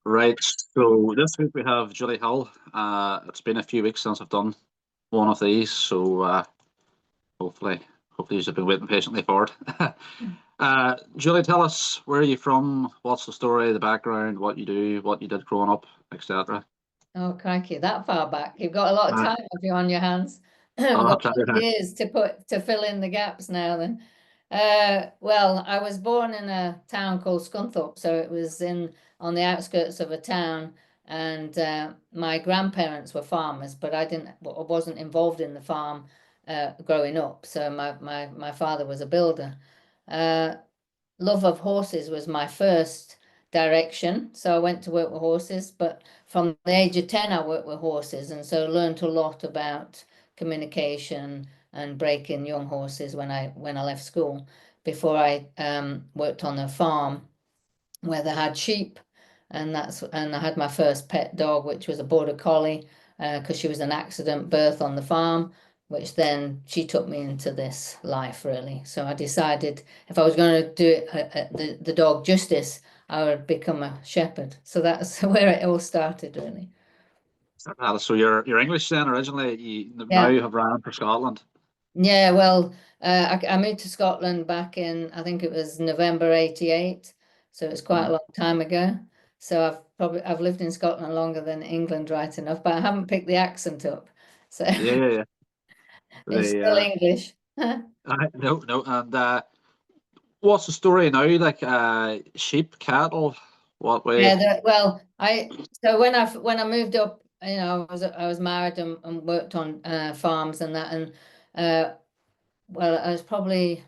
Right. So this week we have Julie Hill. It's been a few weeks since I've done one of these, so hopefully, hopefully you've been waiting patiently for it. Julie, tell us, where are you from? What's the story, the background, what you do, what you did growing up, etc. Oh, crikey, that far back. You've got a lot of Uh, time have you on your hands. We've I'll got try your hand. years to fill in the gaps now then. Well, I was born in a town called Scunthorpe, so it was in on the outskirts of a town, and my grandparents were farmers, but I wasn't involved in the farm growing up. So my father was a builder. Uh, Love of horses was my first direction. So I went to work with horses, but from the age of 10, I worked with horses. And so learned a lot about communication and breaking young horses when I left school before I worked on a farm where they had sheep. And I had my first pet dog, which was a border collie, because she was an accident birth on the farm, which then she took me into this life really. So I decided if I was going to do it, the dog justice, I would become a shepherd. So that's where it all started really. So you're English then originally. Now Yeah. you have ran for Scotland. Yeah, well, I moved to Scotland back in, I think it was November 88. So it's quite a Mhm. long time ago. So I've lived in Scotland longer than England, right enough, but I haven't picked the accent up. So Yeah, yeah, yeah. it's The still English. no, no, and what's the story now? Like sheep, cattle, what way? Well, when I moved up, I was married and worked on farms and that, and uh, well, I was probably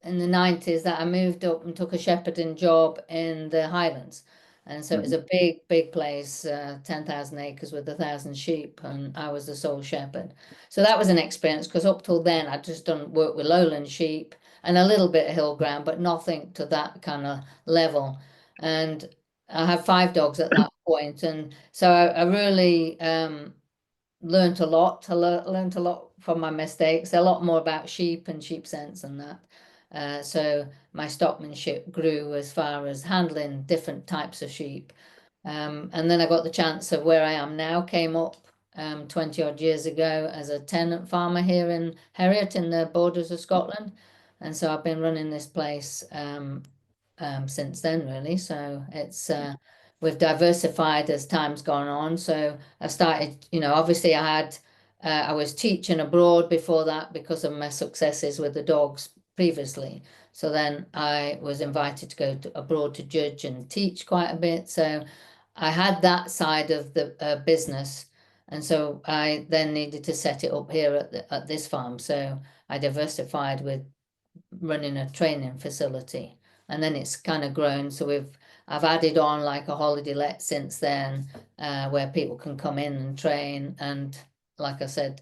in the 90s that I moved up and took a shepherding job in the Highlands. And so it was Mhm. a big, big place, 10,000 acres with 1,000 sheep, and I was the sole shepherd. So that was an experience because up till then I'd just done work with lowland sheep and a little bit of hill ground, but nothing to that kind of level. And I had 5 dogs at that point, and so I really learned a lot. Learned a lot from my mistakes. A lot more about sheep and sheep sense and that. So my stockmanship grew as far as handling different types of sheep. And then I got the chance of where I am now, came up 20 odd years ago as a tenant farmer here in Heriot in the borders of Scotland. And so I've been running this place since then, really. So we've diversified as time's gone on. So I started, obviously I was teaching abroad before that because of my successes with the dogs previously. So then I was invited to go abroad to judge and teach quite a bit. So I had that side of the business. And so I then needed to set it up here at this farm. So I diversified with running a training facility, and then it's kind of grown. So I've added on like a holiday let since then, where people can come in and train. And like I said,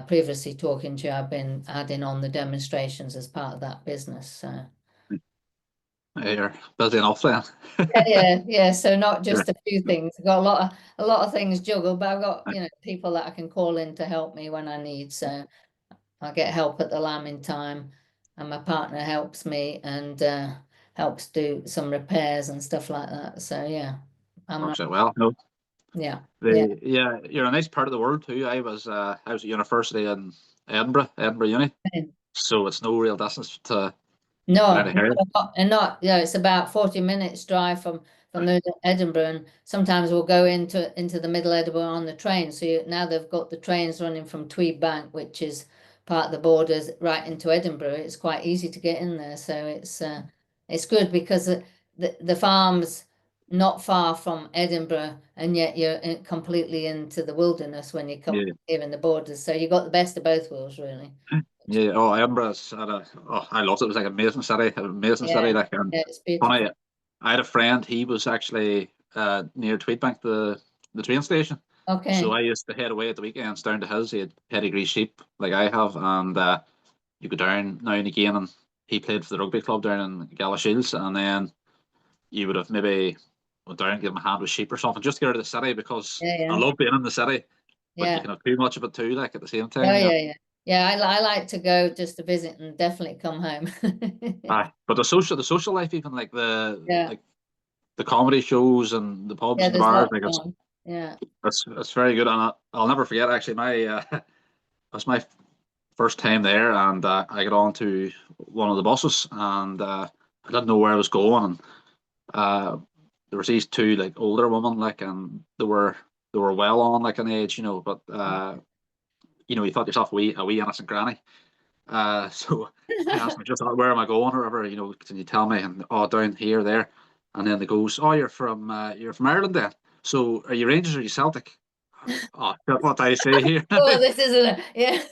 previously talking to you, I've been adding on the demonstrations as part of that business. So You're busy enough then. yeah. So not Yeah. just a few things. I've got a lot of things juggled, but I've got people that I can call in to help me when I need. So I get help at the lambing time, and my partner helps me and helps do some repairs and stuff like that. So yeah, I'm not. Works out well. No. Yeah, yeah. Yeah, you're a nice part of the world too. I was at university in Edinburgh Uni. So it's no real distance to down No, to here. and not. Yeah, it's about 40 minutes drive from Edinburgh, and sometimes we'll go into the middle of Edinburgh on the train. So now they've got the trains running from Tweed Bank, which is part of the borders, right into Edinburgh. It's quite easy to get in there, so it's good because the farm's not far from Edinburgh, and yet you're completely into the wilderness when you come Yeah, here in the borders. So you got the best of both worlds, really. yeah. Oh, Edinburgh's I loved it. It was like an amazing city. Yeah, Like, yeah, it's beautiful. funny, I had a friend. He was actually near Tweedbank, the train station. So Okay. I used to head away at the weekends down to his. He had pedigree sheep like I have, and you go down now and again. And he played for the rugby club down in Shields, and then you would have maybe went down and give him a hand with sheep or something just to get out of the city because Yeah, I yeah. love being in the city, but you Yeah. can have too much of it too, like at the same Oh, time, yeah, yeah. Yeah, I like to go just to visit and definitely come home. Aye, but the social life, even like Yeah. the comedy shows and the pubs Yeah, and the there's bars. lots Like on. Yeah. it's very good, and I'll never forget. Actually, my that's my first time there, and I got on to one of the buses, and I didn't know where I was going, and there was these two like older women, like, and they were well on like an age, but you thought yourself a wee innocent granny. So I asked them just where am I going or whatever, can you tell me? And down here, there, and then they goes, you're from Ireland then. So are you Rangers or are you Celtic? Oh, what do I say here? Oh, this isn't a, yeah.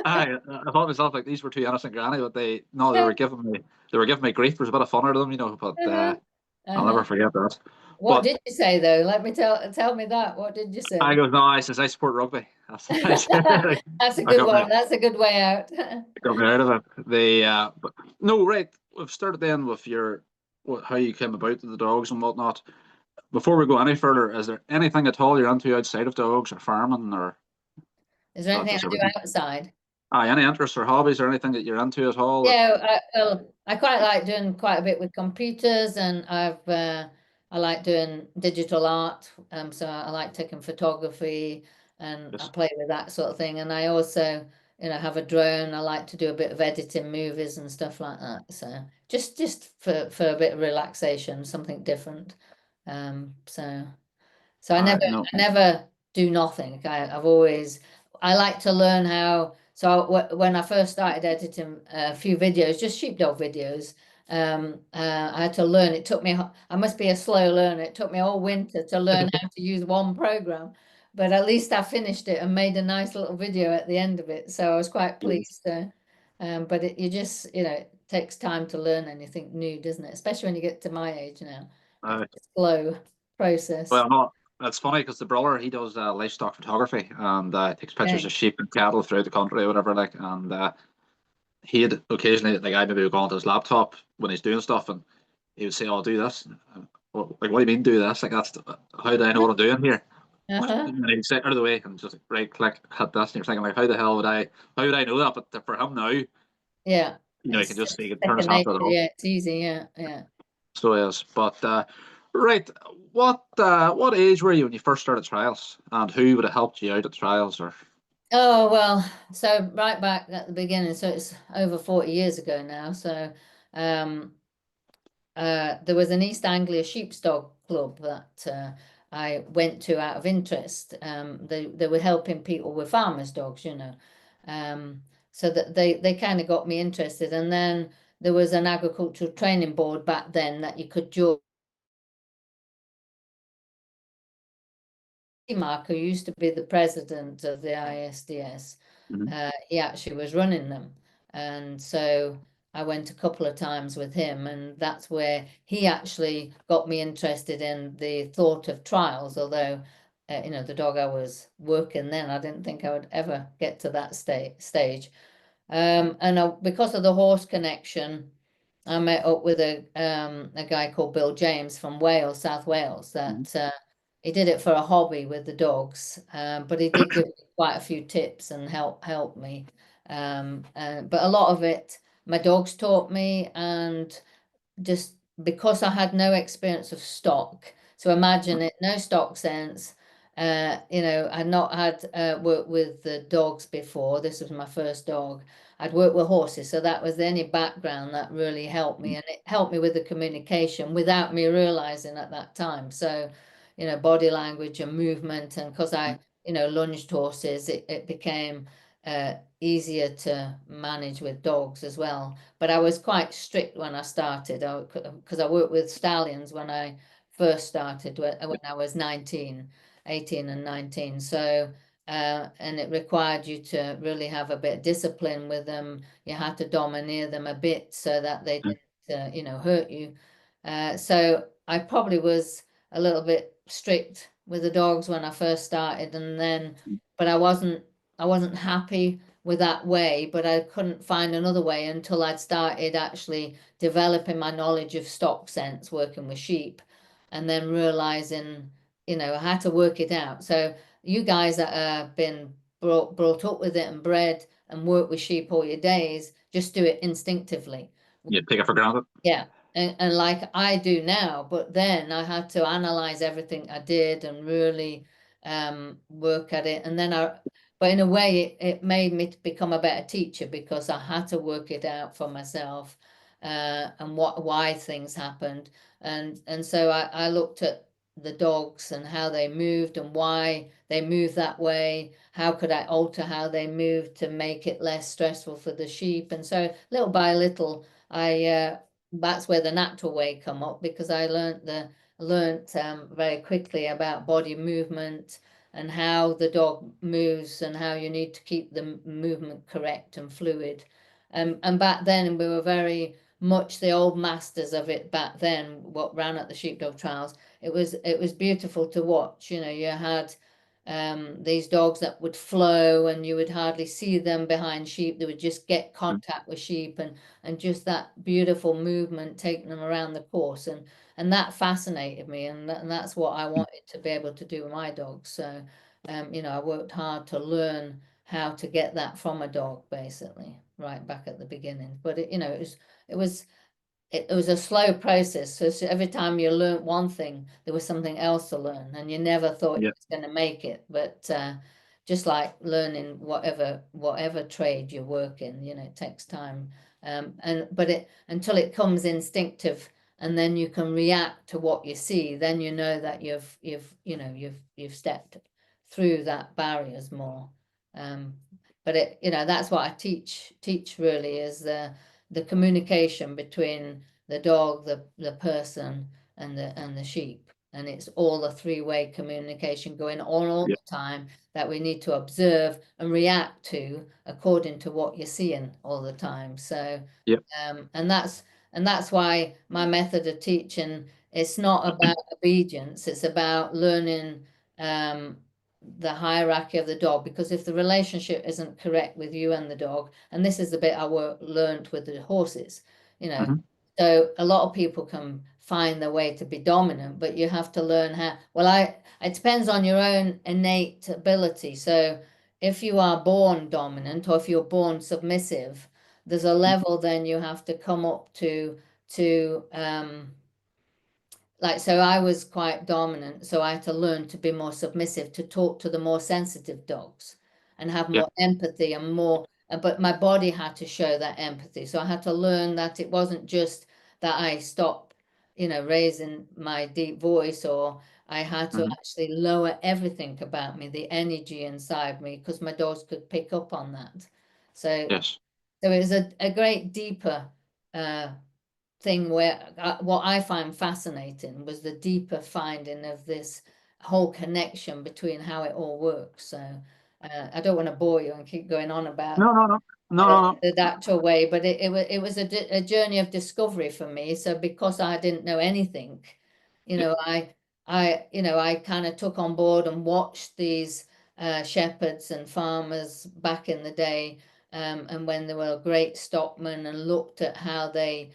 I thought myself like these were two innocent granny, but they were giving me grief. There was a bit of fun out of them, but Uh-huh. I'll Uh-huh. never forget that. What But did you say though? Let me tell me that. What did you say? I goes, no, I says I support rugby. That's what I said. That's a I good got me one. That's a good way out. got me out of it. But no, right. We've started then with how you came about the dogs and whatnot. Before we go any further, is there anything at all you're into outside of dogs or farming, or Is there not anything just I do everything? outside? Any interests or hobbies or anything that you're into at all? Yeah, I quite like doing quite a bit with computers, and I like doing digital art. So I like taking photography, and I Yes. play with that sort of thing. And I also, have a drone. I like to do a bit of editing movies and stuff like that. So just for a bit of relaxation, something different. So No. I never do nothing. I like to learn how. So when I first started editing a few videos, just sheepdog videos, I had to learn. It took me. I must be a slow learner. It took me all winter to learn how to use one program, but at least I finished it and made a nice little video at the end of it. So I was quite pleased. But it takes time to learn anything new, doesn't it? Especially when you get to my age now. Uh, It's a slow process. well, no, that's funny because the brother he does livestock photography and takes pictures Okay. of sheep and cattle throughout the country or whatever. Like, and he'd occasionally like I maybe would go onto his laptop when he's doing stuff, and he would say, "Oh, do this." Like, what do you mean do this? Like, that's how do I know what I'm doing here? Uh-huh. And he'd say out of the way and just like, right click, hit this, and you're thinking like, how the hell would I? How would I know that? But for him now, Yeah. he can It's just he can turn his second hand to nature. the hook. Yeah, it's easy. Yeah, yeah. So yes, but right, what age were you when you first started trials, and who would have helped you out at trials? Or Oh, well, so right back at the beginning, so it's over 40 years ago now. So um there was an East Anglia Sheepdog Club that I went to out of interest. They were helping people with farmers' dogs. Um, so that they kind of got me interested. And then there was an agricultural training board back then that you could join. Mark, who used to be the president of the ISDS, Mhm. he actually was running them. And so I went a couple of times with him, and that's where he actually got me interested in the thought of trials. Although, the dog I was working then, I didn't think I would ever get to that stage. And because of the horse connection, I met up with a guy called Bill James from Wales, South Wales, Mhm. that he did it for a hobby with the dogs, but he did give me quite a few tips and help me. But a lot of it, my dogs taught me, and just because I had no experience of stock. So imagine it, no stock sense. I'd not had worked with the dogs before. This was my first dog. I'd worked with horses, so that was the only background that really helped me, and it helped me with the communication without me realizing at that time. So, body language and movement, and because I, lunged horses, it became easier to manage with dogs as well. But I was quite strict when I started, because I worked with stallions when I first started when I was 18 and 19. So and it required you to really have a bit of discipline with them. You had to domineer them a bit so that they didn't hurt you. So I probably was a little bit strict with the dogs when I first started, and then but I wasn't happy with that way, but I couldn't find another way until I'd started actually developing my knowledge of stock sense working with sheep, and then realizing, I had to work it out. So you guys that have been brought up with it and bred and work with sheep all your days, just do it instinctively. You take it for granted. Yeah. and like I do now, but then I had to analyze everything I did and really work at it. And then but in a way, it made me to become a better teacher because I had to work it out for myself, and why things happened. And so I looked at the dogs and how they moved and why they moved that way. How could I alter how they moved to make it less stressful for the sheep? And so little by little, that's where the natural way come up, because I learned very quickly about body movement and how the dog moves and how you need to keep the movement correct and fluid. And back then we were very much the old masters of it back then, what ran at the sheepdog trials. It was beautiful to watch. You know, you had these dogs that would flow and you would hardly see them behind sheep. They would just get contact with sheep, and just that beautiful movement taking them around the course. And that fascinated me, and that's what I wanted to be able to do with my dogs. So you know, I worked hard to learn how to get that from a dog, basically, right back at the beginning. But you know, it was it was a slow process. So every time you learned one thing, there was something else to learn, and you never thought you Yeah. was going to make it. But just like learning whatever trade you work in, you know, it takes time. But until it comes instinctive, and then you can react to what you see, then you know that you've stepped through that barriers more. But you know, that's what I teach really, is the communication between the dog, the person, and the sheep. And it's all a three-way communication going on all Yeah. the time, that we need to observe and react to according to what you're seeing all the time. So Yeah. and that's why my method of teaching, it's not about obedience, it's about learning the hierarchy of the dog. Because if the relationship isn't correct with you and the dog, and this is the bit I learned with the horses, you know, Mhm. so a lot of people can find their way to be dominant, but you have to learn how. Well, it depends on your own innate ability. So if you are born dominant, or if you're born submissive, there's a level then you have to come up to like, so I was quite dominant, so I had to learn to be more submissive, to talk to the more sensitive dogs and have Yeah. more empathy and more, but my body had to show that empathy. So I had to learn that it wasn't just that I stopped, you know, raising my deep voice, or I had to Mhm. actually lower everything about me, the energy inside me, because my dogs could pick up on that. So Yes. so it was a great deeper thing where what I find fascinating was the deeper finding of this whole connection between how it all works. So I don't want to bore you and keep going on about No, no, no, no, no, no. the actual way, but it was a journey of discovery for me. So because I didn't know anything, you Yeah. know, I kind of took on board and watched these shepherds and farmers back in the day, and when they were great stockmen, and looked at how they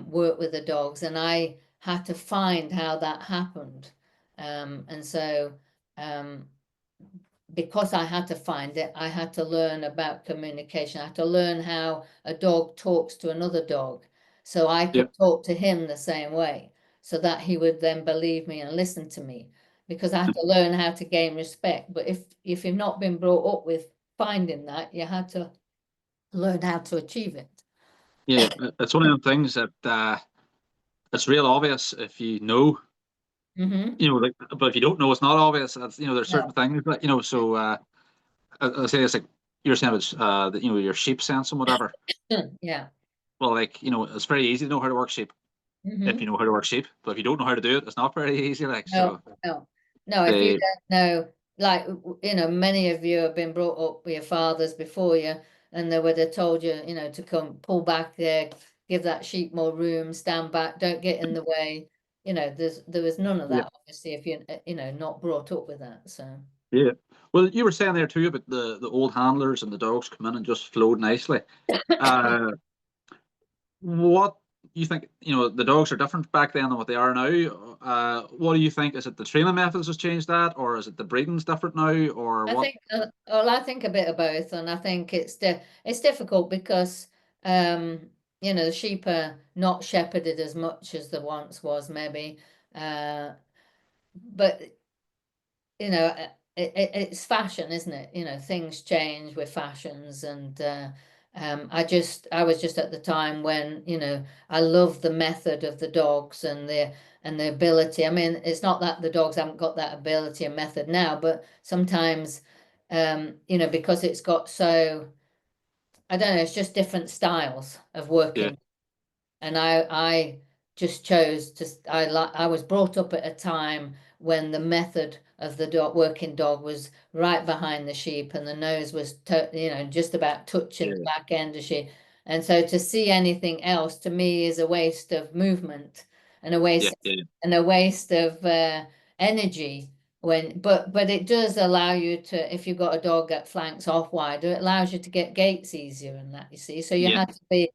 work with the dogs, and I had to find how that happened. And so because I had to find it, I had to learn about communication. I had to learn how a dog talks to another dog, so I Yeah. could talk to him the same way, so that he would then believe me and listen to me, because I had to learn how to gain respect. But if you've not been brought up with finding that, you had to learn how to achieve it. Yeah. It's one of them things that it's real obvious if you know, Mm-hmm. like, but if you don't know, it's not obvious. That's, there's No. certain things that, so I say it's like you're saying it's that, your sheep sense and whatever. Yeah. Well, like, it's very easy to know how to work sheep if Mm-hmm. you know how to work sheep. But if you don't know how to do it, it's not very easy. Like, No, so no, no. If you they, don't know, like, many of you have been brought up with your fathers before you, and they would have told you, to come pull back there, give that sheep more room, stand back, don't get in the way. There was none of yeah, that, obviously, if you're, not brought up with that. So, yeah. Well, you were saying there too about the old handlers and the dogs come in and just flowed nicely. Uh, what you think? The dogs are different back then than what they are now. What do you think? Is it the training methods has changed that, or is it the breeding's different now, or I what? think, well, I think a bit of both, and I think it's difficult because, the sheep are not shepherded as much as there once was, maybe. But it's fashion, isn't it? Things change with fashions, and I was just at the time when I love the method of the dogs and the ability. I mean, it's not that the dogs haven't got that ability and method now, but sometimes because it's got so, I don't know, it's just different styles of Yeah, working. And I just chose to, I was brought up at a time when the method of the working dog was right behind the sheep, and the nose was just about touching the yeah, back end of sheep. And so to see anything else to me is a waste of movement, and a yeah, waste yeah, and a waste of energy. But it does allow you to, if you've got a dog that flanks off wide, it allows you to get gates easier and that, you see. So you yeah, have to be,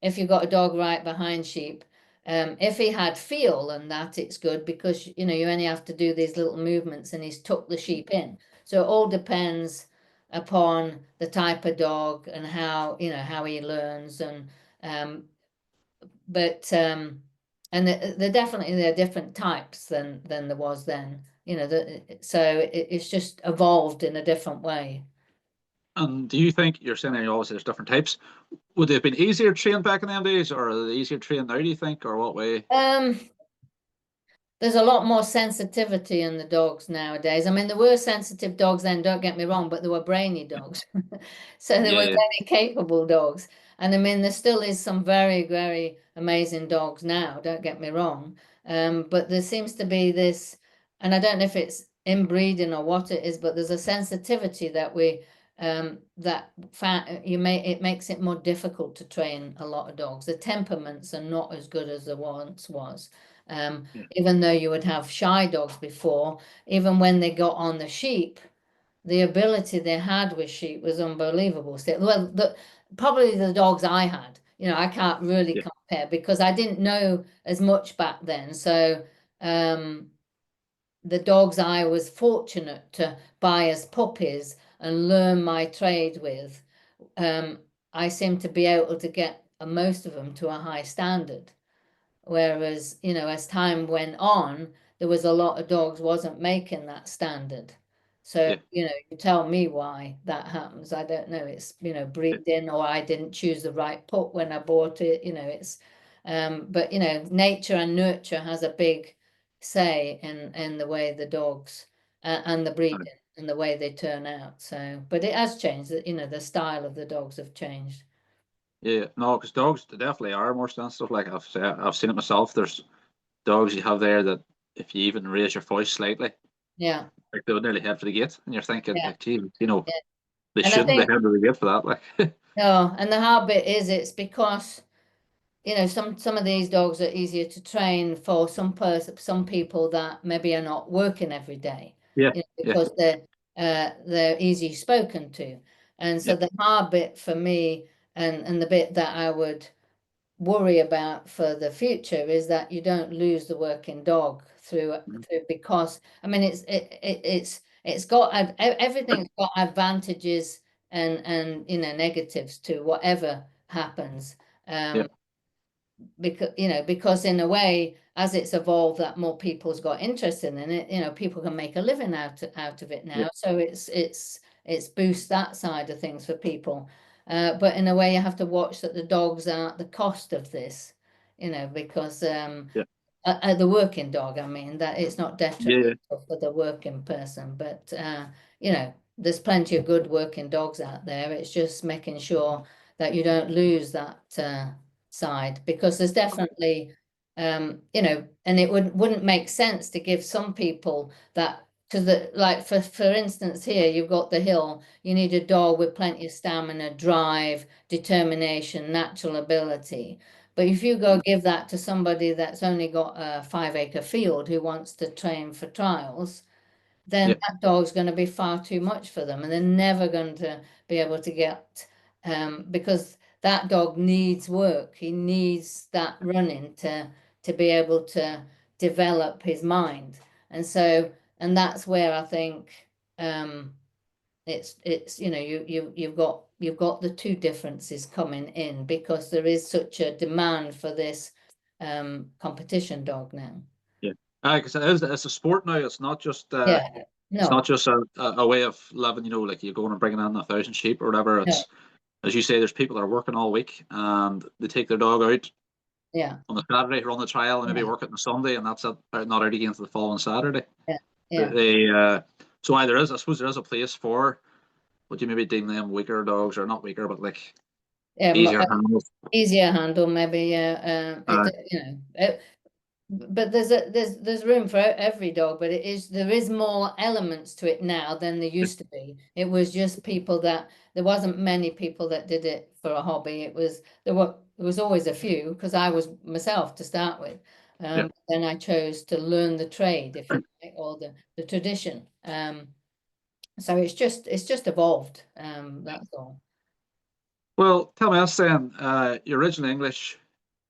if you've got a dog right behind sheep, if he had feel and that, it's good, because you only have to do these little movements and he's tucked the sheep in. So it all depends upon the type of dog and how he learns. And but and they're definitely, there are different types than there was then. So it's just evolved in a different way. And do you think, you're saying there obviously there's different types? Would they have been easier trained back in them days, or are they easier trained now? Do you think, or what way? Um, There's a lot more sensitivity in the dogs nowadays. I mean, there were sensitive dogs then, don't get me wrong, but there were brainy dogs. So there Yeah, were yeah, very capable dogs. And I mean, there still is some very, very amazing dogs now, don't get me wrong. But there seems to be this, and I don't know if it's inbreeding or what it is, but there's a sensitivity that it makes it more difficult to train a lot of dogs. The temperaments are not as good as there once was. yeah, Even though you would have shy dogs before, even when they got on the sheep, the ability they had with sheep was unbelievable. So, well, probably the dogs I had, I can't really yeah, compare because I didn't know as much back then. So, the dogs I was fortunate to buy as puppies and learn my trade with, I seem to be able to get most of them to a high standard. Whereas, as time went on, there was a lot of dogs wasn't making that standard. So, yeah, you tell me why that happens. I don't know. It's, yeah. breeding, or I didn't choose the right pup when I bought it. But nature and nurture has a big say in the way the dogs and the breeding and the way they turn out. So, but it has changed. The style of the dogs have changed. Yeah, no, because dogs, they definitely are more sensitive. Like I've seen it myself. There's dogs you have there that if you even raise your voice slightly, Yeah, like they would nearly head for the gate, and you're thinking, yeah, like, gee, yeah. they And I shouldn't be think, heading for the gate for that. Like, no, and the hard bit is it's because some of these dogs are easier to train for some people that maybe are not working every day, yeah, yeah, because they're easy spoken to. And yeah, so the hard bit for me, and the bit that I would worry about for the future, is that you don't lose the working dog mhm, because I mean it's got everything's got advantages and negatives to whatever happens. yeah, um because in a way, as it's evolved, that more people's got interested in it, people can make a living out of it yeah, now. So it's boost that side of things for people. But in a way, you have to watch that the dogs aren't the cost of this, because yeah, the working dog, I mean, that it's not yeah, yeah, detrimental for the working person, but there's plenty of good working dogs out there. It's just making sure that you don't lose that side, because there's definitely and it wouldn't make sense to give some people that, to the, like, for instance, here you've got the hill, you need a dog with plenty of stamina, drive, determination, natural ability. But if you go give that to somebody that's only got a 5-acre field who wants to train for trials, then yeah, that dog's going to be far too much for them, and they're never going to be able to get, because that dog needs work. He needs that running to be able to develop his mind. And so, and that's where I think, um, it's you've got the two differences coming in because there is such a demand for this competition dog now. Yeah, because it's a sport now. It's not just Yeah, it's not no, just a way of living. Like you're going and bringing in 1,000 sheep or whatever. no, It's, as you say, there's people that are working all week and they take their dog out yeah, on the Saturday, run the trial, and maybe yeah, work it on the Sunday, and that's it. Not out again to the following Saturday. yeah, yeah. They so I suppose there is a place for, would you maybe deem them weaker dogs, or not weaker, but like Yeah, easier handles. easier handle maybe. Yeah, Uh, but there's room for every dog, but there is more elements to it now than there used to be. It was just people that there wasn't many people that did it for a hobby. There was always a few because I was myself to start with. yeah. Then I chose to learn the trade, if you like, or the tradition. So it's just evolved. That's all. Well, tell me, that's then. You're originally English.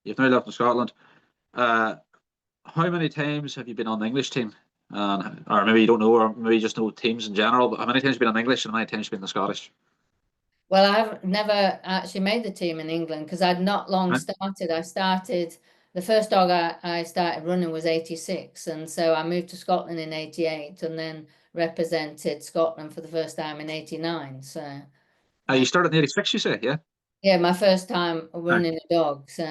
You've now lived in Scotland. Uh, how many times have you been on the English team? Or maybe you don't know, or maybe you just know teams in general. But how many times have you been on English, and how many times have you been on the Scottish? Well, I've never actually made the team in England because I'd not long Right? started. The first dog I started running was 86. And so I moved to Scotland in 88 and then represented Scotland for the first time in 89. So, You started in '86, you say, yeah? yeah, my first time Aye. running a dog. So,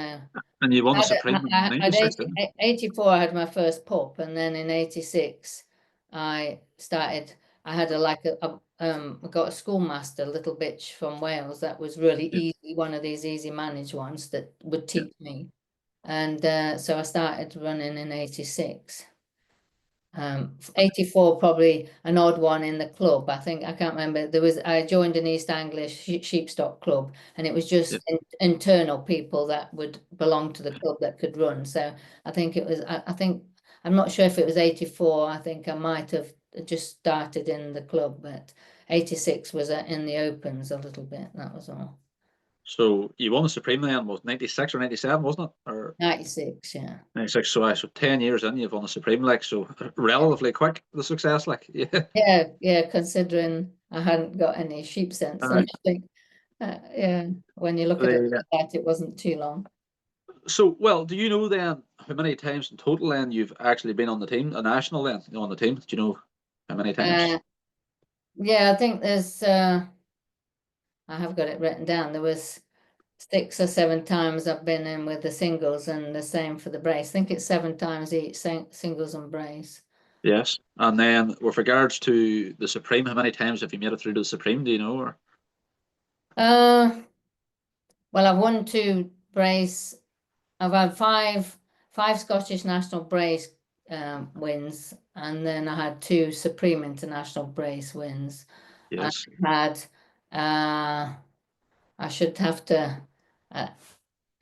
And you won the I'd, Supreme in at '86, didn't 84, I had my first pup. And then in 86, I started, I had I got a schoolmaster, a little bitch from Wales that was really you? easy, one of these easy managed ones that would Yeah, teach me. And so I started running in 86. 84 probably an odd one in the club. I think I can't remember. I joined an East Anglia Sheepstock club, and it was yeah. just internal people that would belong to the club that could run. So I think it was. I think I'm not sure if it was 84. I think I might have just started in the club, but 86 was in the opens a little bit. That was all. So you won the Supreme then, was '96 or '97, wasn't it? Or 96, yeah. '96. So 10 years in, you've won the Supreme, like, so relatively quick, the success, like, yeah. Yeah, considering I hadn't got any sheep sense or Uh, anything. Yeah, when you look at it the, like that, it wasn't too long. so, well, do you know then how many times in total then you've actually been on the team, a national then, on the team? Do you know how many times? Uh, yeah, I think I have got it written down. There was 6 or 7 times I've been in with the singles and the same for the brace. I think it's 7 times each, singles and brace. Yes. And then with regards to the Supreme, how many times have you made it through to the Supreme, do you know? Or Uh, well, I've won 2 brace. I've had five Scottish national brace wins, and then I had 2 Supreme International brace wins. I yes, had I should have to, uh,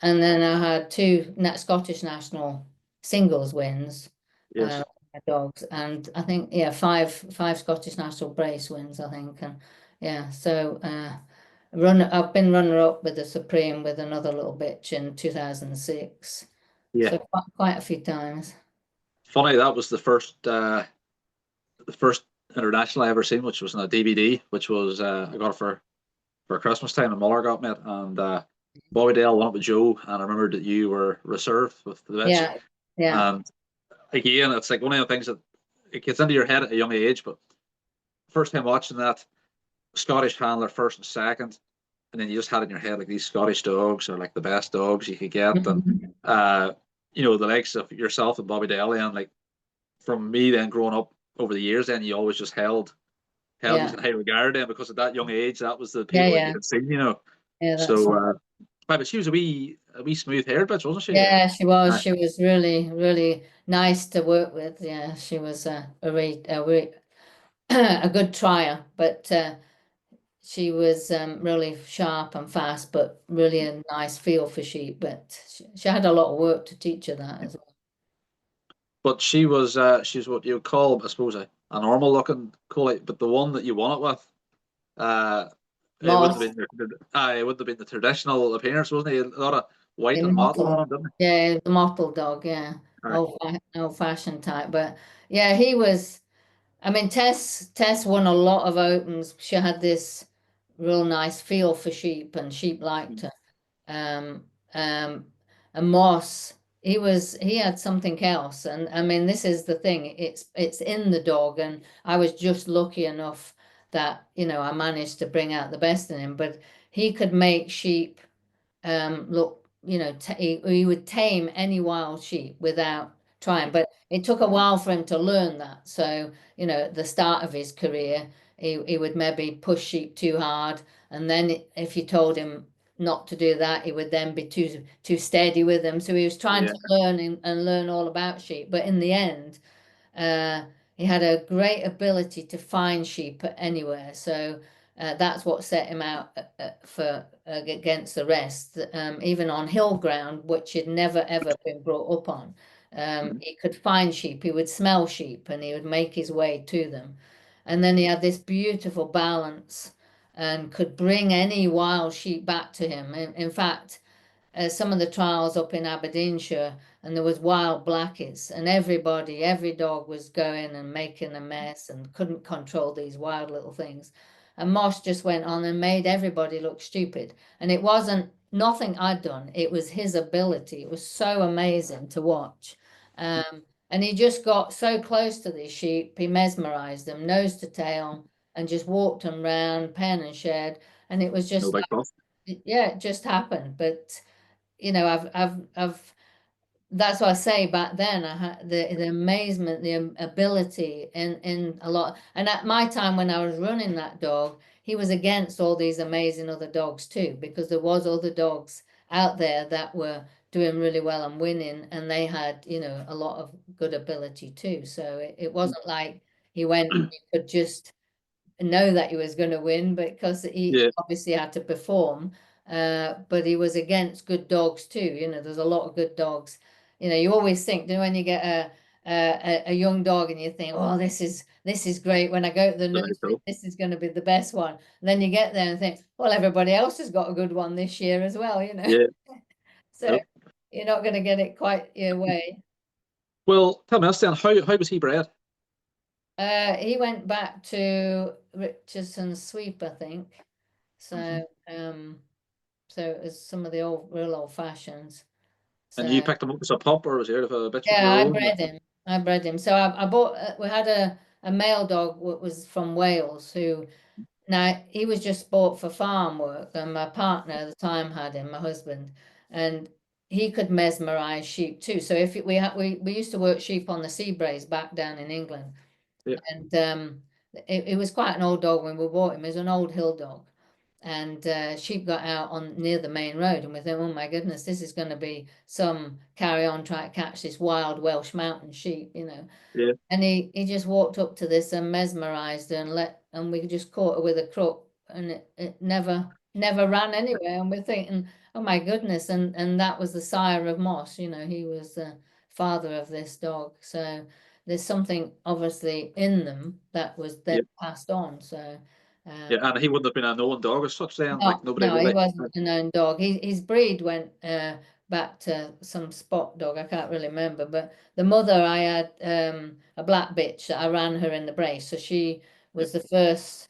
and then I had 2 Scottish national singles wins. yes. My dogs, and I think yeah, five Scottish national brace wins. I think, and yeah, so I've been runner up with the Supreme with another little bitch in 2006. Yeah. So quite a few times. Funny, that was the first international I ever seen, which was in a DVD, which was I got it for Christmas time, and Muller got me it, and Bobby Dale went up with Joe, and I remember that you were reserved with the bitch. Yeah, yeah. And again, it's like one of the things that it gets into your head at a young age, but first time watching that, Scottish handler first and second, and then you just had in your head like these Scottish dogs are like the best dogs you could get, and Mhm. the likes of yourself and Bobby Dale, and like from me then growing up over the years, then you always just held you Yeah, in high regard then because at that young age that was the yeah, people that you yeah, had seen. yeah. That's So but she was a wee smooth haired bitch, wasn't she? yeah. She was. Uh, She was really, really nice to work with. Yeah, she was a good trier, but she was really sharp and fast, but really a nice feel for sheep. But she had a lot of work to teach her that as well. but she's what you would call, I suppose, a normal looking collie, but the one that you won it with, uh it wouldn't Moss, have been it wouldn't have been the traditional appearance, wasn't it? A lot of white the and mottled on mottled, him, didn't yeah, the mottled dog, yeah, he? old fashioned type. But yeah, he was. I mean, Tess won a lot of opens. She had this real nice feel for sheep, and sheep liked her. Um, um, and Moss, he had something else. And I mean, this is the thing. It's in the dog, and I was just lucky enough that, I managed to bring out the best in him. But he could make sheep look, he would tame any wild sheep without trying. But it took a while for him to learn that. So, at the start of his career, he would maybe push sheep too hard. And then if you told him not to do that, he would then be too steady with them. So he was trying to learn and learn all about sheep. But in the end, uh, he had a great ability to find sheep anywhere. So that's what set him out for against the rest. Even on hill ground, which he'd never ever been brought up on, he could find sheep. He would smell sheep, and he would make his way to them. And then he had this beautiful balance, and could bring any wild sheep back to him. In fact, some of the trials up in Aberdeenshire, and there was wild blackies, and every dog was going and making a mess and couldn't control these wild little things. And Moss just went on and made everybody look stupid. And it wasn't nothing I'd done, it was his ability. It was so amazing to watch. And he just got so close to these sheep, he mesmerized them, nose to tail, and just walked them round, pen and shed. And it was No just big deal. yeah, it just happened. But I've that's what I say back then. I had the amazement, the ability in a lot. And at my time when I was running that dog, he was against all these amazing other dogs too, because there was other dogs out there that were doing really well and winning, and they had, a lot of good ability too. So it wasn't like he could just know that he was going to win, because he Yeah, obviously had to perform. But he was against good dogs too. There's a lot of good dogs. You always think, when you get a young dog and you think, oh, this is great. When I go to the the nice nursery, deal. this is going to be the best one. And then you get there and think, well, everybody else has got a good one this year as well. Yeah. So Nope. you're not going to get it quite your way. Well, tell me this then. How was he bred? He went back to Richardson Sweep, I think. So, so it was some of the real old fashions. And you So picked him up as a pup, or was he out of a bitch of yeah, your I own? bred him. I bred him. So I bought. We had a male dog was from Wales, who now he was just bought for farm work, and my partner at the time had him, my husband, and he could mesmerize sheep too. So if we used to work sheep on the sea braes back down in England, Yeah, and it was quite an old dog when we bought him. It was an old hill dog, and sheep got out on near the main road, and we thought, oh my goodness, this is going to be some carry on trying to catch this wild Welsh mountain sheep. yeah, And he just walked up to this and mesmerized her, and we just caught her with a crook, and it never ran anywhere. And we're thinking, oh my goodness, and that was the sire of Moss. He was the father of this dog. So there's something obviously in them that was then yeah, passed on. So yeah. And he wouldn't have been a known dog as such then. Like no, nobody no, would he like. wasn't a known dog. His breed went back to some spot dog. I can't really remember, but the mother, I had a black bitch that I ran her in the brace. So she Yeah, was the first.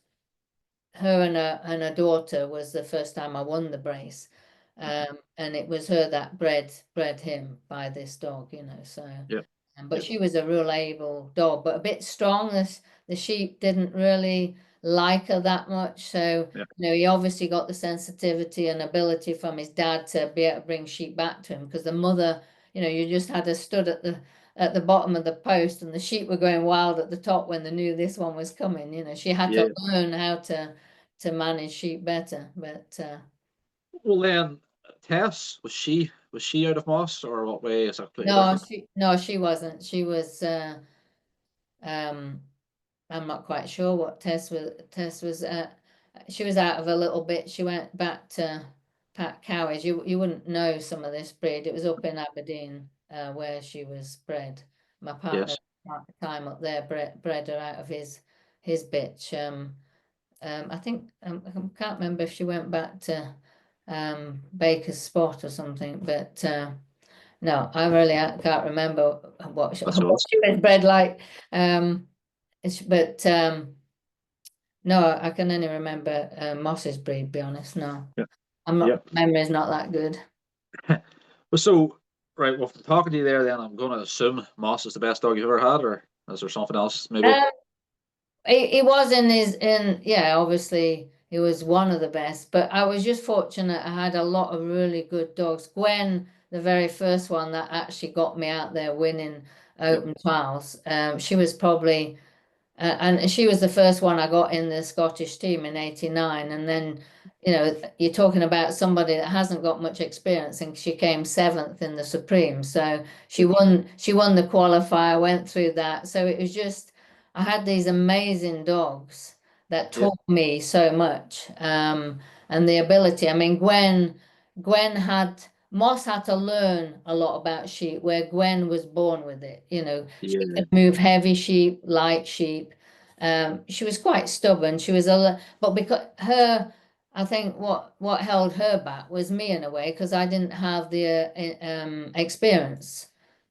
Her and her daughter was the first time I won the brace, and it was her that bred him by this dog. So. yeah, But yeah, she was a real able dog, but a bit strong. The sheep didn't really like her that much. So, yeah, he obviously got the sensitivity and ability from his dad to be able to bring sheep back to him, because the mother, you just had her stood at the bottom of the post, and the sheep were going wild at the top when they knew this one was coming. She had to yeah. learn how to manage sheep better. But Well, then Tess was she out of Moss, or what way is that completely no, different? she wasn't. She was um I'm not quite sure what Tess was she was out of a little bit. She went back to Pat Cowies. You wouldn't know some of this breed. It was up in Aberdeen, where she was bred. My partner Yes, at the time up there bred her out of his bitch. I think I can't remember if she went back to Baker's Spot or something, but no, I really can't remember what she, that's what us. she was bred like. Um, but no, I can only remember Moss's breed, be honest. No, Yeah. I'm Yeah. not, memory's not that good. Well, so, right, well, from talking to you there, then I'm going to assume Moss is the best dog you've ever had, or is there something else maybe? Um, he was yeah, obviously he was one of the best, but I was just fortunate I had a lot of really good dogs. Gwen, the very first one that actually got me out there winning Yep. open trials, she was probably and she was the first one I got in the Scottish team in '89. And then, you're talking about somebody that hasn't got much experience, and she came seventh in the Supreme. So she won the qualifier, went through that. So it was just, I had these amazing dogs that Yep. taught me so much. And the ability, I mean, Gwen Moss had to learn a lot about sheep, where Gwen was born with it. She Yeah. could move heavy sheep, light sheep. She was quite stubborn. But because I think what held her back was me in a way, because I didn't have the experience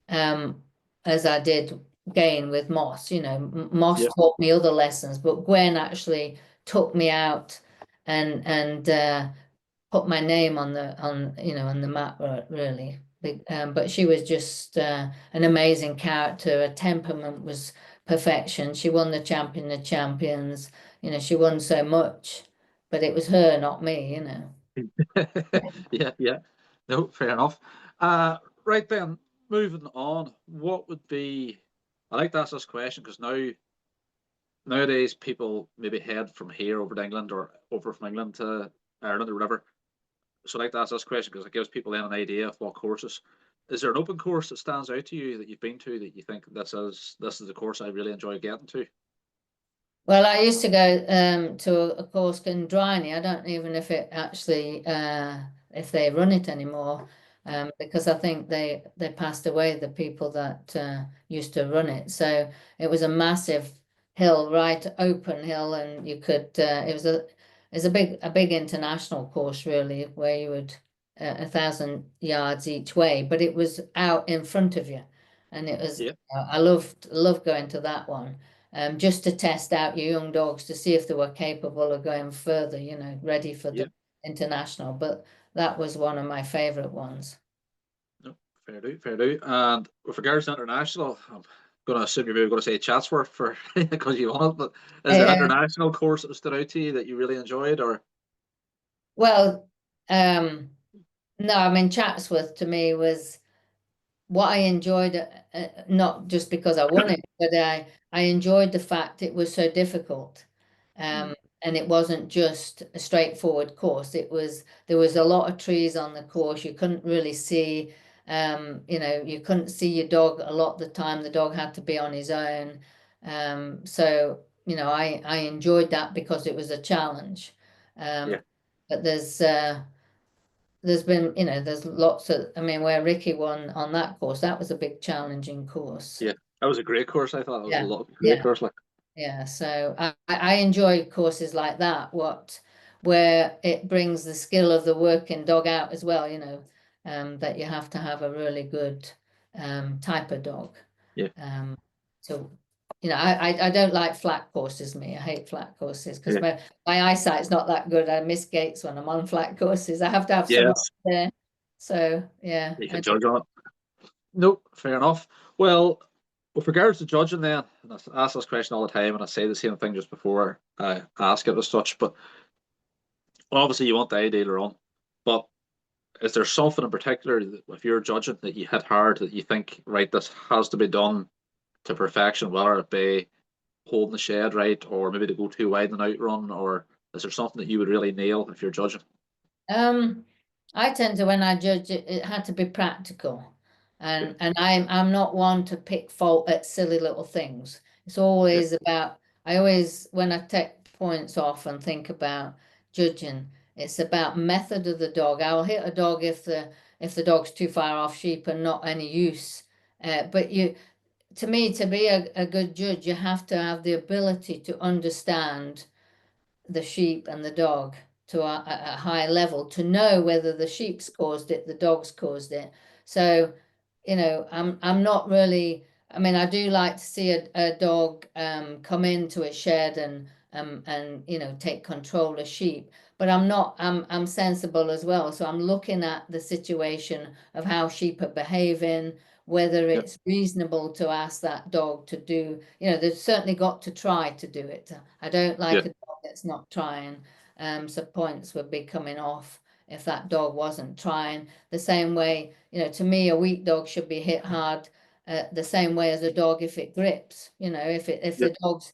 as I did gain with Moss. Moss Yep. taught me other lessons, but Gwen actually took me out and put my name on the map, really. But she was just an amazing character. Her temperament was perfection. She won the Champion of Champions. She won so much, but it was her, not me. Yeah, yeah. No, fair enough. Right then, moving on, what would be, I like to ask this question because nowadays people maybe head from here over to England or over from England to Ireland or whatever. So I like to ask this question because it gives people then an idea of what courses. Is there an open course that stands out to you that you've been to that you think this is the course I really enjoy getting to? Well, I used to go to a course in Dryne. I don't even if it actually if they run it anymore, because I think they passed away, the people that used to run it. So it was a massive hill, right, open hill, and you could it was a big international course, really, where you would 1,000 yards each way, but it was out in front of you, and it was Yeah, I loved going to that one, just to test out your young dogs to see if they were capable of going further, ready for yeah. the international. But that was one of my favorite ones. No, fair do, fair do. And with regards to international, I'm going to assume you're going to say Chatsworth for because you want it, but is there an Uh, international course that stood out to you that you really enjoyed, or? well, no, I mean, Chatsworth to me was what I enjoyed, not just because I won it, but I enjoyed the fact it was so difficult. Mm, And it wasn't just a straightforward course. There was a lot of trees on the course. You couldn't really see, you couldn't see your dog a lot of the time. The dog had to be on his own. So, I enjoyed that because it was a challenge. yeah, But there's been, there's lots of, I mean, where Ricky won on that course, that was a big challenging course. yeah. That was a great course. I thought it was a Yeah, lot great yeah, course. Like, yeah. So I enjoy courses like that, where it brings the skill of the working dog out as well, that you have to have a really good type of dog. yeah, Um, so, I don't like flat courses, me. I hate flat courses because yeah, my eyesight's not that good. I miss gates when I'm on flat courses. I have to have someone yes. there. So, yeah. You can judge on it. Nope, fair enough. Well, with regards to judging, then, and I ask this question all the time, and I say the same thing just before I ask it as such. But obviously, you want the ideal run, but is there something in particular that, if you're judging, that you hit hard that you think, right, this has to be done to perfection, whether it be holding the shed right, or maybe to go too wide in an outrun, or is there something that you would really nail if you're judging? Um, I tend to, when I judge it, it had to be practical, Yeah, and I'm not one to pick fault at silly little things. It's yeah, always about, I always, when I take points off and think about judging, it's about method of the dog. I will hit a dog if the dog's too far off sheep and not any use. But to me, to be a good judge, you have to have the ability to understand the sheep and the dog to a high level, to know whether the sheep's caused it, the dog's caused it. So, I'm not really I mean, I do like to see a dog come into a shed and take control of sheep. But I'm sensible as well. So I'm looking at the situation of how sheep are behaving, whether Yeah, it's reasonable to ask that dog to do, they've certainly got to try to do it. I don't yeah, like a dog that's not trying. So points would be coming off if that dog wasn't trying. The same way, to me, a weak dog should be hit hard the same way as a dog if it grips. If yeah, the dog's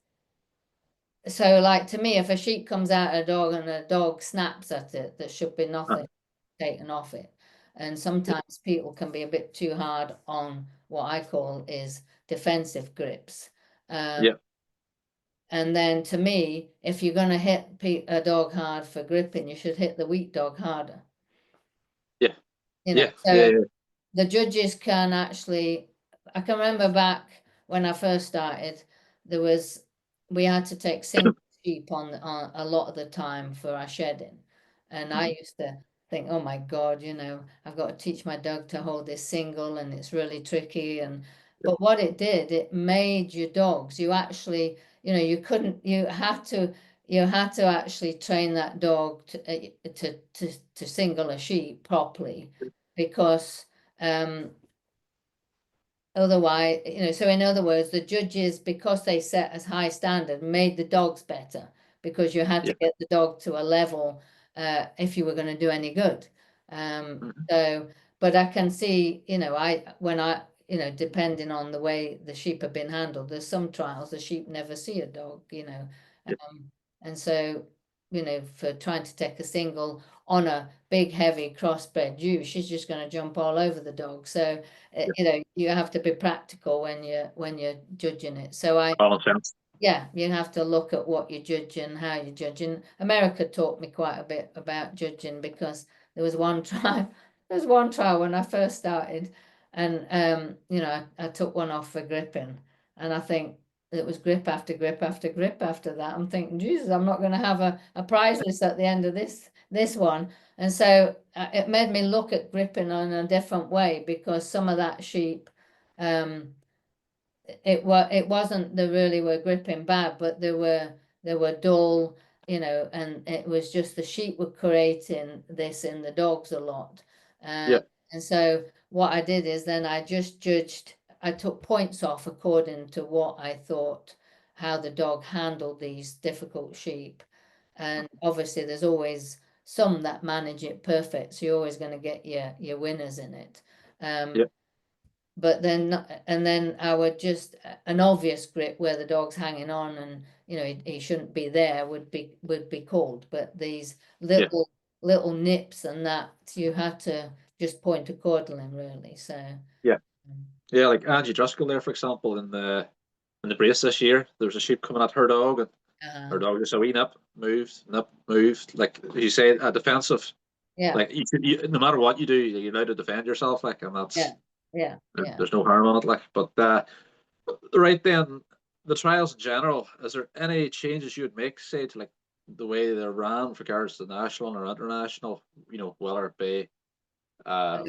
so like to me, if a sheep comes out at a dog and a dog snaps at it, there should be uh, nothing taken off it. And yeah, sometimes people can be a bit too hard on what I call is defensive grips. yeah, And then to me, if you're going to hit a dog hard for gripping, you should hit the weak dog harder. yeah, yeah, yeah, So yeah. the judges can actually, I can remember back when I first started, we had to take single sheep on a lot of the time for our shedding. And I Mhm. used to think, oh my God, I've got to teach my dog to hold this single and it's really tricky. Yeah, But what it did, it made your dogs, you actually, you had to actually train that dog to single a sheep properly because um, otherwise, so in other words, the judges, because they set as high standard, made the dogs better because you had to yeah, get the dog to a level if you were going to do any good. mhm, So, but I can see, depending on the way the sheep have been handled, there's some trials the sheep never see a dog, yeah, and so, for trying to take a single on a big, heavy crossbred ewe, she's just going to jump all over the dog. So, yeah. you have to be practical when you're judging it. So Common sense. yeah, you have to look at what you're judging, how you're judging. America taught me quite a bit about judging because there was one trial. There was one trial when I first started, and I took one off for gripping, and I think it was grip after grip after grip after that. I'm thinking, Jesus, I'm not going to have a prize list at the end of this one. And so it made me look at gripping in a different way because some of that sheep, it wasn't they really were gripping bad, but they were dull, and it was just the sheep were creating this in the dogs a lot. Yeah, And so what I did is then I just judged, I took points off according to what I thought how the dog handled these difficult sheep. And obviously there's always some that manage it perfect, so you're always going to get your winners in it. yeah, But then I would just an obvious grip where the dog's hanging on and he shouldn't be there would be called. But these yeah, little nips and that you had to just point accordingly, really. So yeah, yeah. Like Angie Driscoll there, for example, in the brace this year, there was a sheep coming at her dog, and her uh, dog just a wee nip, moved. Like you say, a defensive. yeah, Like no matter what you do, you're allowed to defend yourself. Like, and yeah, that's yeah, yeah. there's no harm on it. Like, but right then, the trials in general, is there any changes you would make, say, to like the way they're ran with regards to national or international? Whether it be, uh,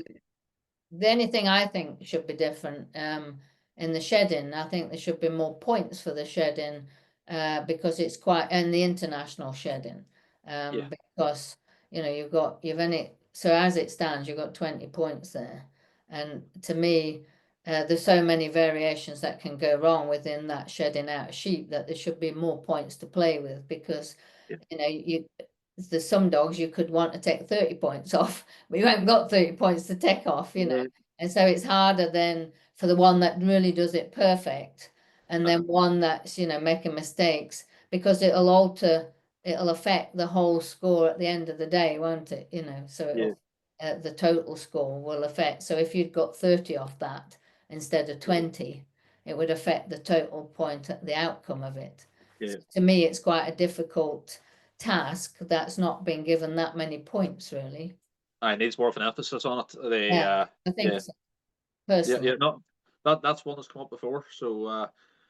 The only thing I think should be different in the shedding, I think there should be more points for the shedding because it's quite and the international shedding yeah, because you've only so as it stands you've got 20 points there, and to me there's so many variations that can go wrong within that shedding out a sheep that there should be more points to play with because yeah, you there's some dogs you could want to take 30 points off, but you haven't got 30 points to take off, yeah, and so it's harder then for the one that really does it perfect, and then uh-huh, one that's, making mistakes because it'll affect the whole score at the end of the day, won't it? So yeah, the total score will affect. So if you'd got 30 off that instead of 20, it would affect the total point, the outcome of it. yeah. So to me, it's quite a difficult task that's not been given that many points, really. I needs more of an emphasis on it. Yeah, I think Yeah, so, yeah, personally. yeah. No, that's one that's come up before. So,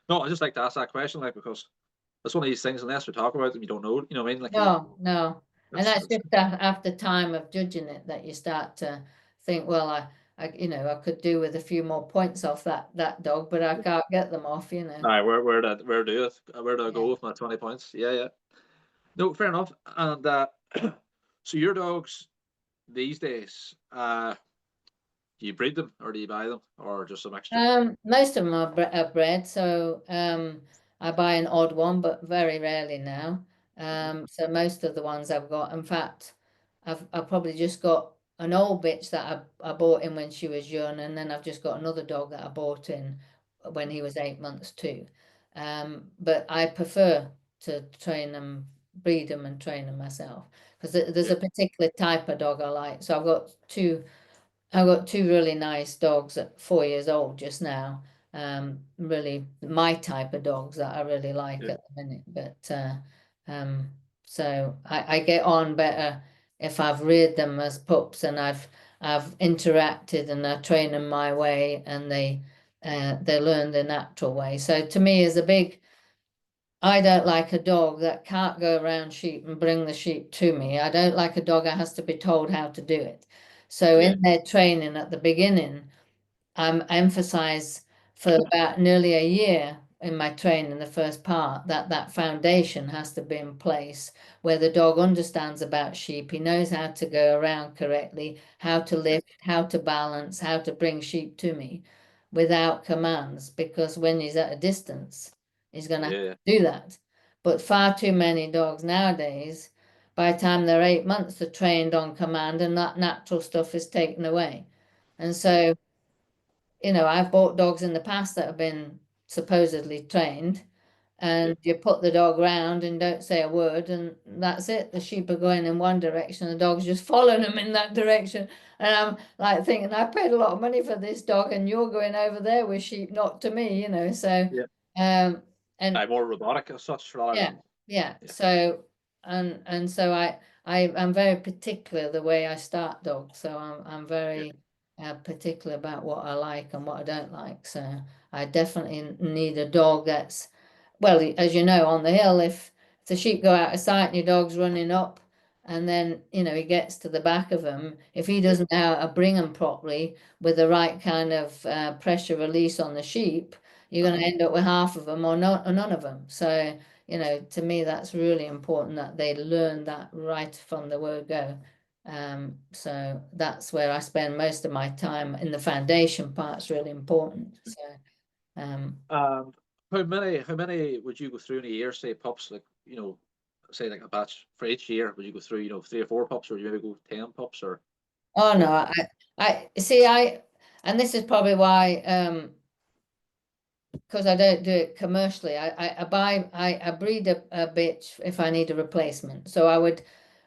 no, I just like to ask that question, like because it's one of these things. Unless we talk about them, you don't know. You know what I mean? Like you, No, no. And it's that's it's just after time of judging it that you start to think, well, I could do with a few more points off that dog, but I can't get them off, All right, where do it? Where do I go Yeah. with my 20 points? Yeah, yeah. No, fair enough. And so your dogs these days, do you breed them or do you buy them or just a mixture? Most of them are bred, so I buy an odd one, but very rarely now. So most of the ones I've got, in fact, I've probably just got an old bitch that I bought in when she was young, and then I've just got another dog that I bought in when he was 8 months too. But I prefer to train them, breed them, and train them myself because there's Yeah, a particular type of dog I like. So I've got two really nice dogs at 4 years old just now. Really my type of dogs that I really like yeah, at the minute. But um, so I get on better if I've reared them as pups and I've interacted and I train them my way and they learn the natural way. So to me, is a big I don't like a dog that can't go around sheep and bring the sheep to me. I don't like a dog that has to be told how to do it. So yeah, in their training at the beginning, I emphasize for about nearly a year in my training, the first part, that foundation has to be in place where the dog understands about sheep. He knows how to go around correctly, how to yeah, lift, how to balance, how to bring sheep to me without commands, because when he's at a distance, he's going to have yeah, to do that. But far too many dogs nowadays, by the time they're 8 months, they're trained on command and that natural stuff is taken away. And so I've bought dogs in the past that have been supposedly trained, yeah, and you put the dog round and don't say a word, and that's it. The sheep are going in one direction, the dog's just following them in that direction. And I'm like thinking, I paid a lot of money for this dog, and you're going over there with sheep, not to me. So, yeah. um, and I'm more robotic as such rather yeah, than yeah. yeah, So and so I'm very particular the way I start dogs. So I'm yeah, very particular about what I like and what I don't like. So I definitely need a dog that's well, as you know, on the hill, if the sheep go out of sight and your dog's running up, and then he gets to the back of them, if he yeah, doesn't know how to bring them properly with the right kind of pressure release on the sheep, you're going uh-huh, to end up with half of them or not, or none of them. So to me, that's really important that they learn that right from the word go. So that's where I spend most of my time in the foundation part's really important. So, and how many would you go through in a year, say pups, like say like a batch for each year, would you go through, 3 or 4 pups, or would you maybe go 10 pups or oh no, what? I see, and this is probably why, because I don't do it commercially. I breed a bitch if I need a replacement. So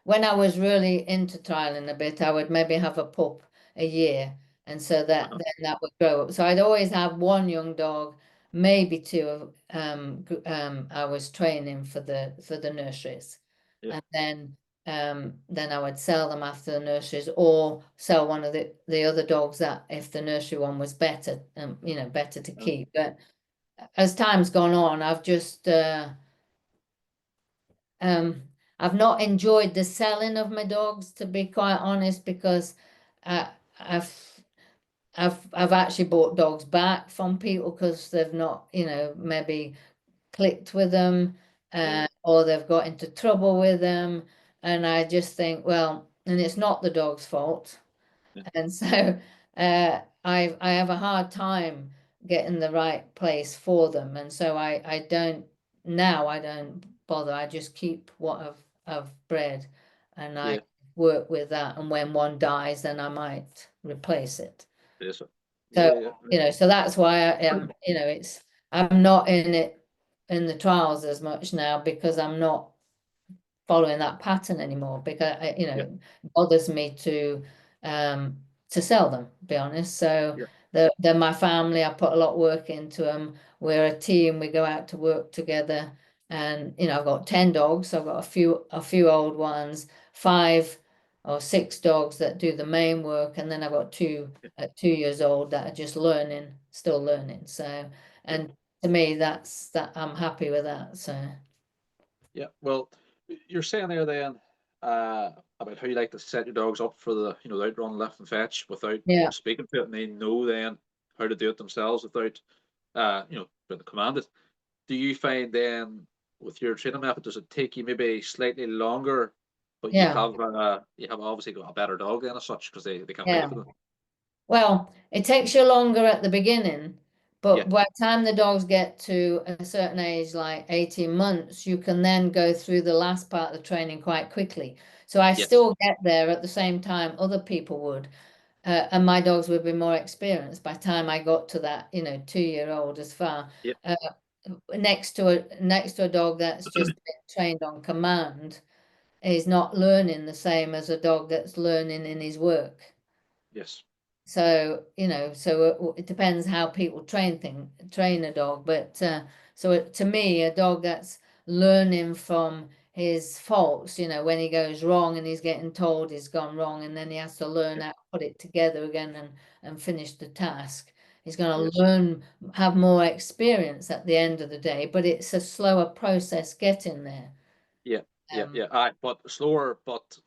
when I was really into trialing a bit, I would maybe have a pup a year, and so that Uh-huh, then that would grow up. So I'd always have one young dog, maybe two. I was training for the nurseries, yeah, and then I would sell them after the nurseries, or sell one of the other dogs that if the nursery one was better, better to uh, keep. But as time's gone on, um, I've not enjoyed the selling of my dogs, to be quite honest, because uh, I've I've actually bought dogs back from people because they've not, maybe clicked with them, yeah, or they've got into trouble with them, and I just think, well, and it's not the dog's fault. yeah, And so I have a hard time getting the right place for them. And so I don't bother. I just keep what I've bred and I yeah, work with that. And when one dies, then I might replace it. yeah, so, So, yeah, yeah, so that's why I am, I'm not in it in the trials as much now because I'm not following that pattern anymore because yeah, it bothers me um to sell them, be honest. So yeah, they're my family. I put a lot of work into them. We're a team. We go out to work together, and I've got 10 dogs. So I've got a few old ones, 5 or 6 dogs that do the main work, and then I've got two yeah, at 2 years old that are just learning, still learning. So, yeah, and to me, that I'm happy with that. So. yeah. Well, you're saying there then, about how you like to set your dogs up for the the outrun, lift and fetch without Yeah, speaking to it, and they know then how to do it themselves without being commanded. Do you find then with your training method, does it take you maybe slightly longer, but yeah, you have obviously got a better dog then as such because they can't yeah. leave it. Well, it takes you longer at the beginning, Yeah, but by the time the dogs get to a certain age, like 18 months, you can then go through the last part of the training quite quickly. So I yes, still get there at the same time other people would, and my dogs would be more experienced by the time I got to that, 2-year-old as far. yeah, Uh, next to a dog that's just been trained on command is not learning the same as a dog that's learning in his work. yes, So, it depends how people train a dog. But to me, a dog that's learning from his faults, when he goes wrong and he's getting told he's gone wrong, and then he has to learn yeah, how to put it together again and finish the task. He's going to yes, learn, have more experience at the end of the day, but it's a slower process getting there. yeah, yeah, Um, yeah. Aye, but slower, but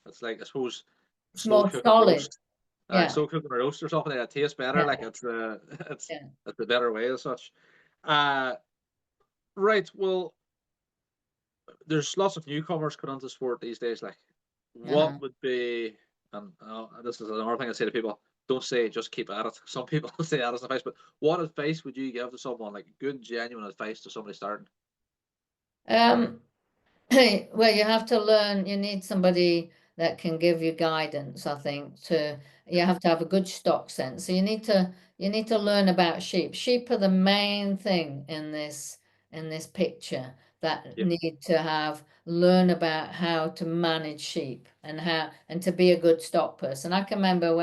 it's like I suppose it's slow more cooking solid. roast. Yeah, Slow cooking a roast or something that tastes better. yeah, Like it's yeah. it's the better way as such. Uh, right. Well, there's lots of newcomers coming onto sport these days. Like, Uh-huh. what would be, and this is another thing I say to people: don't say just keep at it. Some people say that as advice, but what advice would you give to someone, like good, genuine advice to somebody starting? Um, Well, you have to learn, you need somebody that can give you guidance, I think, you Yeah, have to have a good stock sense. So you need to learn about sheep. Sheep are the main thing in this picture that yeah, need to learn about how to manage sheep and to be a good stock person. I can remember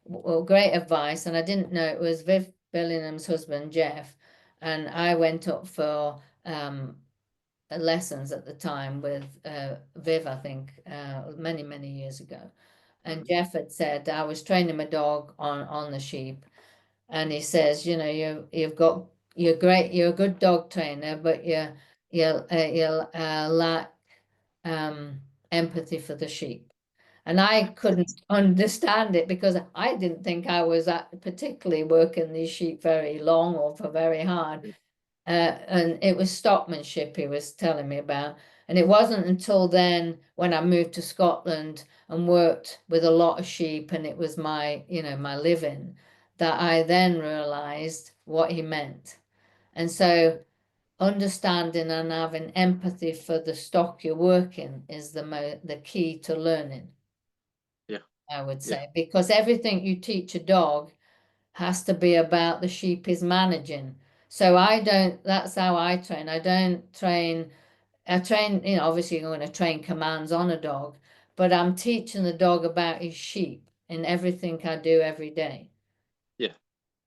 well, great advice, and I didn't know it was Viv Billingham's husband, Jeff, and I went up for lessons at the time with Viv, I think, many, many years ago. And mm-hmm. Jeff had said, I was training my dog on the sheep, and he says, you're great, you're a good dog trainer, but you lack empathy for the sheep. And I couldn't understand it because I didn't think I was particularly working these sheep very long or for very hard. And it was stockmanship he was telling me about. And it wasn't until then when I moved to Scotland and worked with a lot of sheep and it was my living, that I then realized what he meant. And so understanding and having empathy for the stock you're working is the key to learning, Yeah, I would yeah, say, because everything you teach a dog has to be about the sheep he's managing. So that's how I train. I train, obviously I'm going to train commands on a dog, but I'm teaching the dog about his sheep in everything I do every day yeah.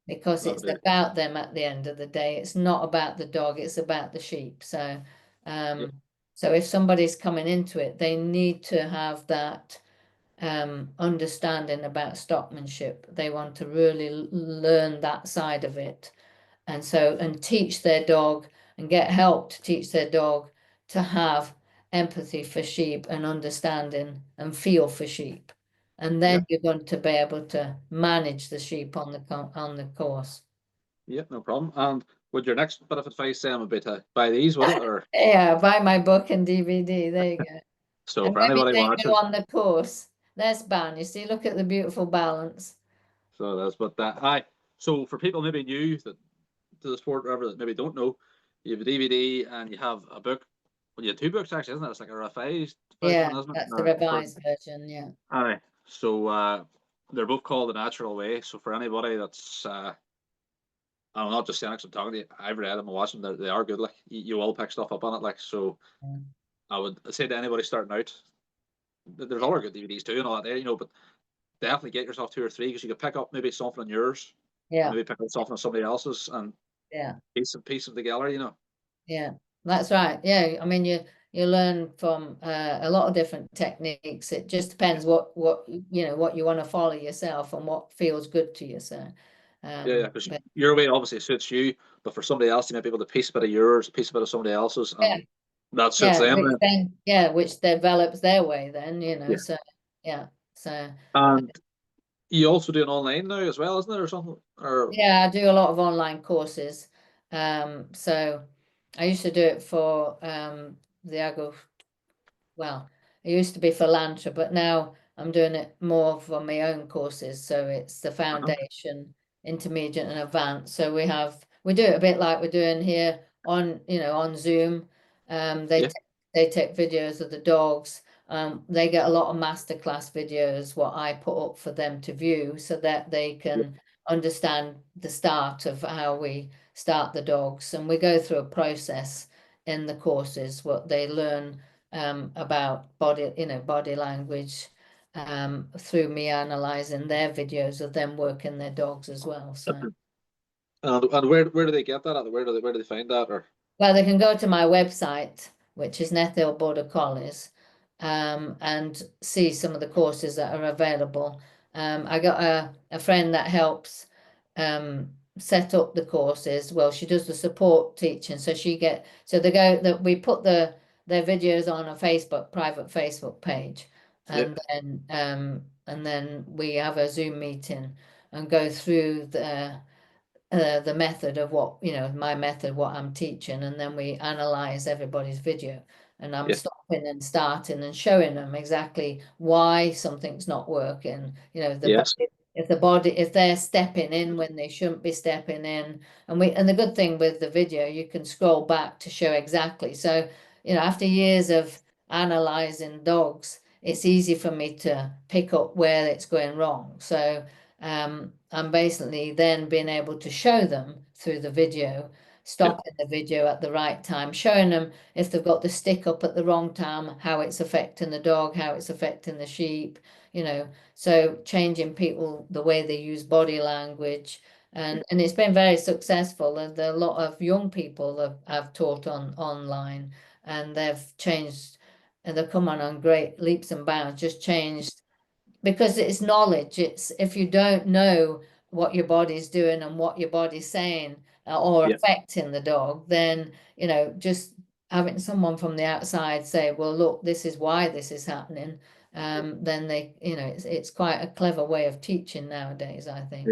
because That'll it's be about them at the end of the day. It's not about the dog, it's about the sheep. So, yeah, so if somebody's coming into it, they need to have that understanding about stockmanship. They want to really learn that side of it, and teach their dog and get help to teach their dog to have empathy for sheep and understanding and feel for sheep. And yeah, then you're going to be able to manage the sheep on the course. yeah. No problem. And would your next bit of advice then would be to buy these, would it, or Yeah, buy my book and DVD. There you go. so And for maybe anybody then go watching? on the course. There's Ban. You see, look at the beautiful balance. So that's but that. Aye. So for people maybe new that to the sport, or whatever, that maybe don't know, you have a DVD and you have a book. Well, you have two books actually, isn't it? It's like a revised version, Yeah, isn't it? that's the Or for revised version. Yeah. aye. So they're both called The Natural Way. So for anybody that's I'm not just saying because I'm talking to you. I've read them and watched them. They are good. Like you will pick stuff up on it. Like so, I would say to anybody starting out, there's other good DVDs too and all that there, but definitely get yourself two or three because you could pick up maybe something on yours, and Yeah. maybe pick up something on somebody else's, and Yeah. piece them together. Yeah, that's right. Yeah, I mean you learn from a lot of different techniques. It just Yeah, depends what you want to follow yourself and what feels good to you. So, yeah, yeah. Because but your way obviously suits you, but for somebody else, you might be able to piece a bit of yours, piece a bit of somebody else's, yeah, and That suits Yeah, them which then. then, yeah, which develops their way then, you know, Yeah. so, yeah, so, And you also do it online now as well, isn't it, or something? Or yeah, I do a lot of online courses. So I used to do it for, the Agro, well, it used to be for Lantra, but now I'm doing it more for my own courses. So it's the uh-huh. foundation, intermediate and advanced. So we do it a bit like we're doing here on, on Zoom. Yeah, They take videos of the dogs. They get a lot of masterclass videos, what I put up for them to view so that they yeah, can understand the start of how we start the dogs. And we go through a process in the courses, what they learn about body language, through me analyzing their videos of them working their dogs as well. So, and where do they get that at? Where do they find that? Or well, they can go to my website, which is Nethill Border Collies, and see some of the courses that are available. I got a friend that helps set up the courses. Well, she does the support teaching, so we put their videos on a private Facebook page, yeah, and then we have a Zoom meeting and go through the method of my method, what I'm teaching, and then we analyze everybody's video. And I'm yeah, stopping and starting and showing them exactly why something's not working. yes, If they're stepping in when they shouldn't be stepping in. And the good thing with the video, you can scroll back to show exactly. So, after years of analyzing dogs, it's easy for me to pick up where it's going wrong. So I'm basically then being able to show them through the video, yeah, stopping the video at the right time, showing them if they've got the stick up at the wrong time, how it's affecting the dog, how it's affecting the sheep, so changing people, the way they use body language. And it's been very successful. And a lot of young people have taught online, and they've changed, and they've come on great leaps and bounds, just changed because it's knowledge. It's if you don't know what your body's doing and what your body's saying, or yeah, affecting the dog, then just having someone from the outside say, well, look, this is why this is happening, then it's quite a clever way of teaching nowadays, I think.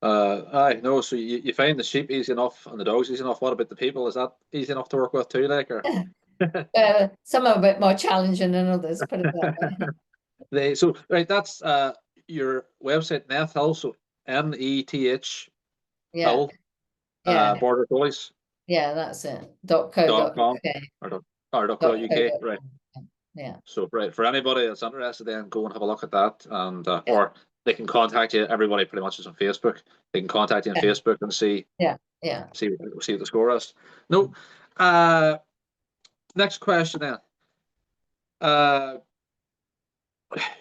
yeah. I know. So you find the sheep easy enough and the dogs easy enough. What about the people? Is that easy enough to work with too, like, or Some are a bit more challenging than others, put it that way. they? So right, that's your website, Nethhill. So NETH Yeah, Hill, yeah, Border Collies yeah, that's it. .co.uk. .com or .co.uk, right? Yeah. So right, for anybody that's interested, then go and have a look at that, and Yeah, or they can contact you. Everybody pretty much is on Facebook. They can contact you on yeah, Facebook and see yeah, yeah. see what the score is. No. Uh, Next question then. Uh,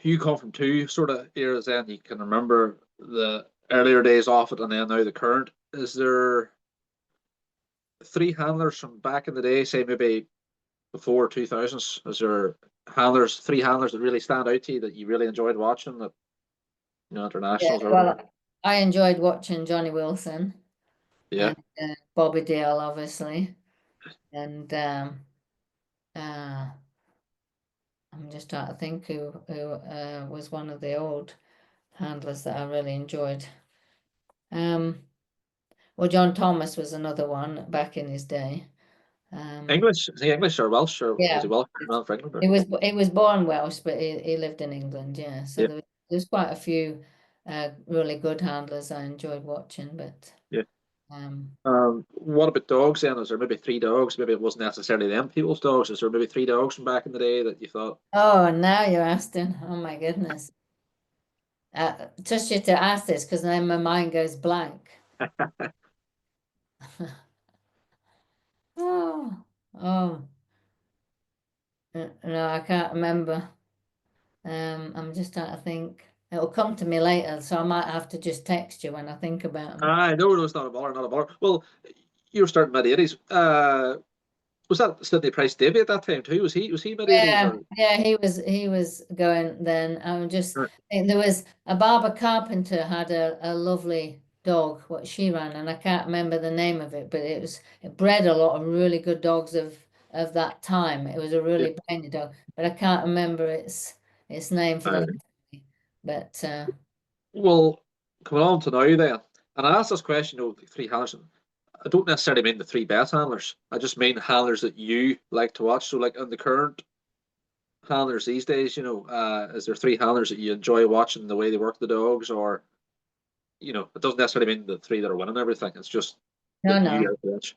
you come from two sort of eras. Then you can remember the earlier days of it, and then now the current. Is there three handlers from back in the day, say maybe before 2000s? Is there three handlers that really stand out to you that you really enjoyed watching, that Yeah, internationals or whatever? well, I enjoyed watching Johnny Wilson Yeah. and Bobby Dale, obviously, and uh, I'm just trying to think who was one of the old handlers that I really enjoyed. Well, John Thomas was another one back in his day. English? Is he English or Welsh, or was Yeah, he Welsh? Man for England? Or? he was born Welsh, but he lived in England. Yeah, so Yeah. there's quite a few really good handlers I enjoyed watching, but. Yeah. Um, What about dogs then? Is there maybe three dogs? Maybe it wasn't necessarily them people's dogs. Is there maybe three dogs from back in the day that you thought, oh, now you're asking. Oh my goodness. Just you to ask this because then my mind goes blank. Oh, oh, no, I can't remember. I'm just trying to think. It'll come to me later, so I might have to just text you when I think about them. I no, it's not a bother, not a bother. Well, you were starting mid 80s. Was that Sidney Price Davy at that time too? Was he mid 80s Yeah, or? yeah, he was going then. I'm just think there was a Barbara Carpenter had a lovely dog, what she ran, and I can't remember the name of it, but it bred a lot of really good dogs of of that time. It was a really brainy dog, but I can't remember its name for the life of me. But Well, coming on to now then, and I asked this question, the three handlers. I don't necessarily mean the three best handlers. I just mean handlers that you like to watch. So, like in the current handlers these days, is there three handlers that you enjoy watching the way they work the dogs, or it doesn't necessarily mean the three that are winning everything. It's just that you no. like to watch.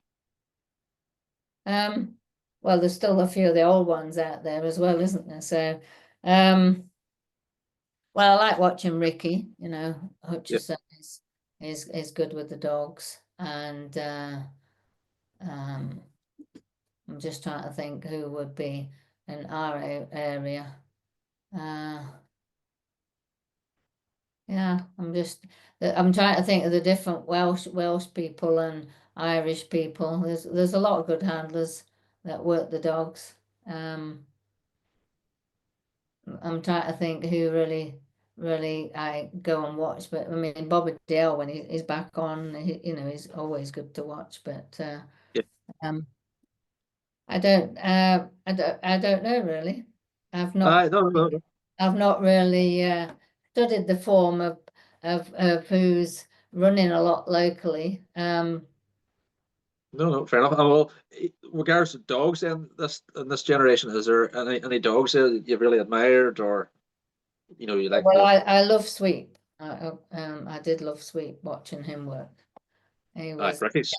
Well, there's still a few of the old ones out there as well, isn't there? So, well, I like watching Ricky. Yeah, Hutchison is good with the dogs, and I'm just trying to think who would be in our area. Yeah, I'm trying to think of the different Welsh people and Irish people. There's a lot of good handlers that work the dogs. I'm trying to think who really I go and watch, but I mean Bobby Dale when he's back on, he's always good to watch. But yeah. um, I don't know really. I've not No, no, no, I've not really studied the form of who's running a lot locally. no, no. Fair enough. Well, regards to dogs, in this generation, is there any dogs that you've really admired, or you like Well, the I love Sweep. I did love Sweep watching him work. He was Rickies?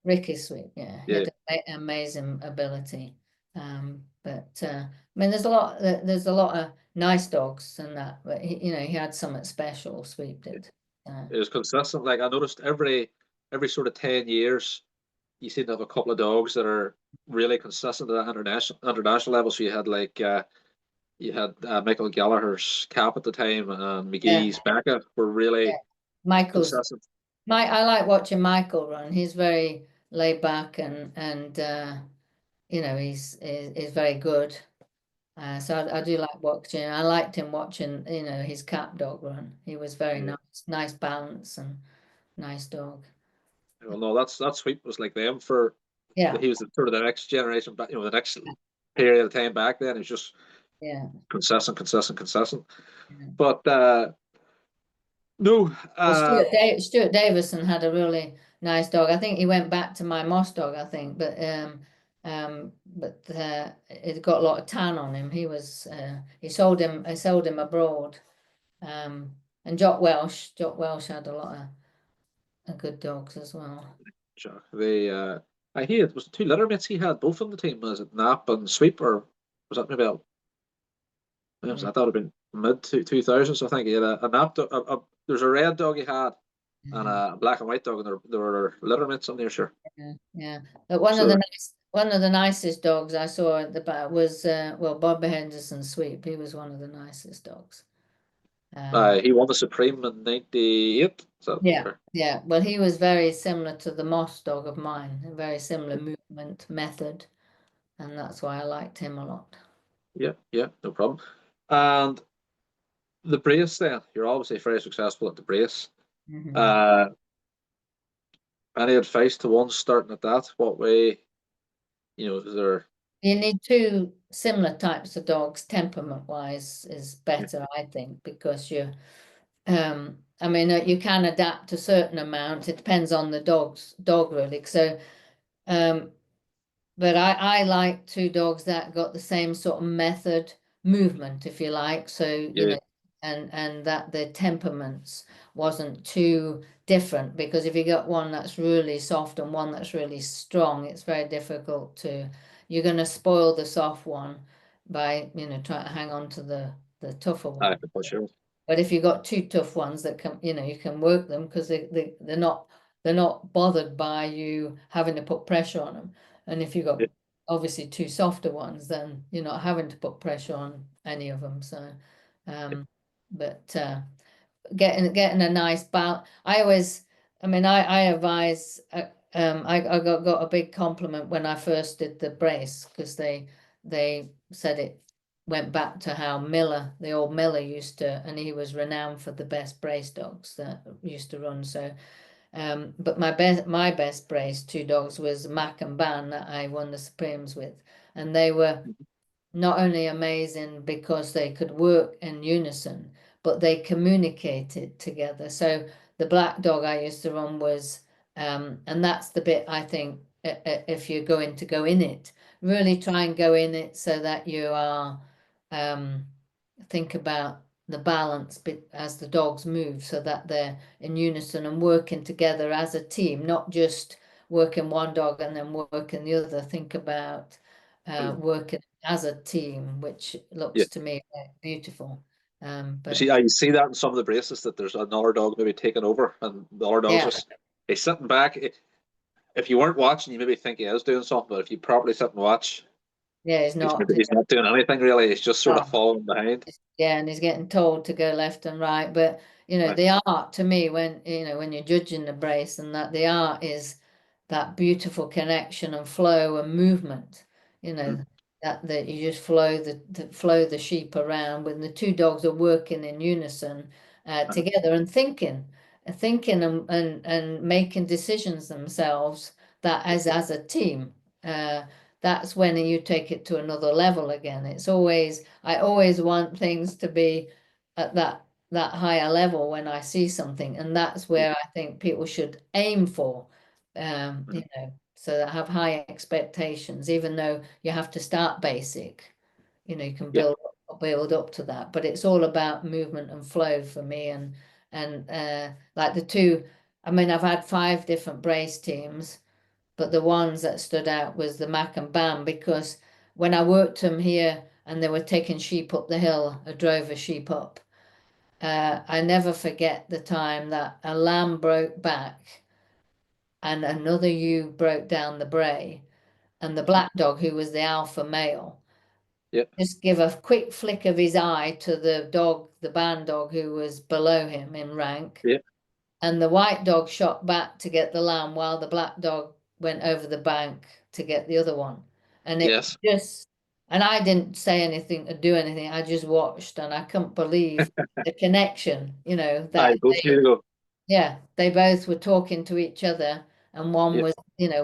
Ricky Sweep, yeah. He Yeah, had amazing ability. But I mean, there's a lot of nice dogs and that, but he had something special. Sweep did. it was consistent. Like I noticed every sort of 10 years, you seem to have a couple of dogs that are really consistent at that international level. So you had Michael Gallagher's Cap at the time, and Yeah, McGee's Becca were really yeah. Michael's consistent. I like watching Michael run. He's very laid back and he's very good. So I do like watching. I liked him watching, his Cap dog run. He was very Yeah. nice balance and nice dog. Well, no, that sweep was like them for. Yeah, He was sort of the next generation, but the next period of time back then. He was just yeah. consistent, consistent, consistent. Yeah. But no, Well, Stuart Davison had a really nice dog. I think he went back to my Moss dog, I think, but it got a lot of tan on him. He sold him abroad. And Jock Welsh had a lot of good dogs as well. Jack, I hear it was two littermates he had both on the team. Was it Nap and Sweep, or was that maybe Mm. that would have been mid 2000s? I think he had a Nap dog. There's a red dog he had and Yeah, a black and white dog, and there were littermates on there, sure. yeah. But one of the nicest dogs I saw at the back was Bobby Henderson Sweep. He was one of the nicest dogs. He won the Supreme in '98. Is that Yeah, fair? yeah. Well, he was very similar to the Moss dog of mine, a very similar movement method, and that's why I liked him a lot. Yeah, yeah, no problem. And the brace, then you're obviously very successful at the brace. Mhm. Uh, any advice to one starting at that? What way, is there? You need two similar types of dogs, temperament-wise, is Yeah, better, I think, because I mean, you can adapt a certain amount. It depends on the dog really. So, but I like two dogs that got the same sort of method movement, if you like. So, yeah, and that the temperaments wasn't too different, because if you got one that's really soft and one that's really strong, it's very difficult you're going to spoil the soft one by, trying to hang on to the tougher one. for sure. But if you've got two tough ones that can, you can work them because they're not bothered by you having to put pressure on them. And if you've got Yeah, obviously two softer ones, then you're not having to put pressure on any of them. So, but getting a nice balance. I mean, I advise. I got a big compliment when I first did the brace, because they said it went back to how the old Miller used to, and he was renowned for the best brace dogs that used to run. So But my best brace 2 dogs was Mac and Ban that I won the Supremes with, and they were not only amazing because they could work in unison, but they communicated together. So the black dog I used to run was, and that's the bit I think if you're going to go in it, really try and go in it so that you are, think about the balance bit as the dogs move so that they're in unison and working together as a team, not just working one dog and then working the other. Think about working as a team, which Yeah. looks to me beautiful. You But see, you see that in some of the braces that there's another dog maybe taking over, and the other dog's yeah, just he's sitting back. If you weren't watching, you maybe think he is doing something, but if you properly sit and watch, yeah, he's not. he's not doing anything really. He's just sort of Oh, following behind. yeah, and he's getting told to go left and right. But Right. the art to me, when when you're judging the brace, and that the art is that beautiful connection and flow and movement. Mm. That you just flow the sheep around when the 2 dogs are working in unison together and thinking and making decisions themselves that as a team. That's when you take it to another level again. I always want things to be at that higher level when I see something, and that's where I think people should aim for. So that have high expectations, even though you have to start basic. You can Yeah. build up to that, but it's all about movement and flow for me. And like the two, I mean, I've had 5 different brace teams, but the ones that stood out was the Mac and Bam, because when I worked them here and they were taking sheep up the hill, I drove a sheep up. I never forget the time that a lamb broke back and another ewe broke down the bray, and the black dog, who was the alpha male, Yeah. just give a quick flick of his eye to the dog, the ban dog, who was below him in rank. Yeah. And the white dog shot back to get the lamb while the black dog went over the bank to get the other one. And it Yes. just, and I didn't say anything or do anything. I just watched, and I couldn't believe the connection, I that both need to go. yeah, they both were talking to each other, and one Yeah. was,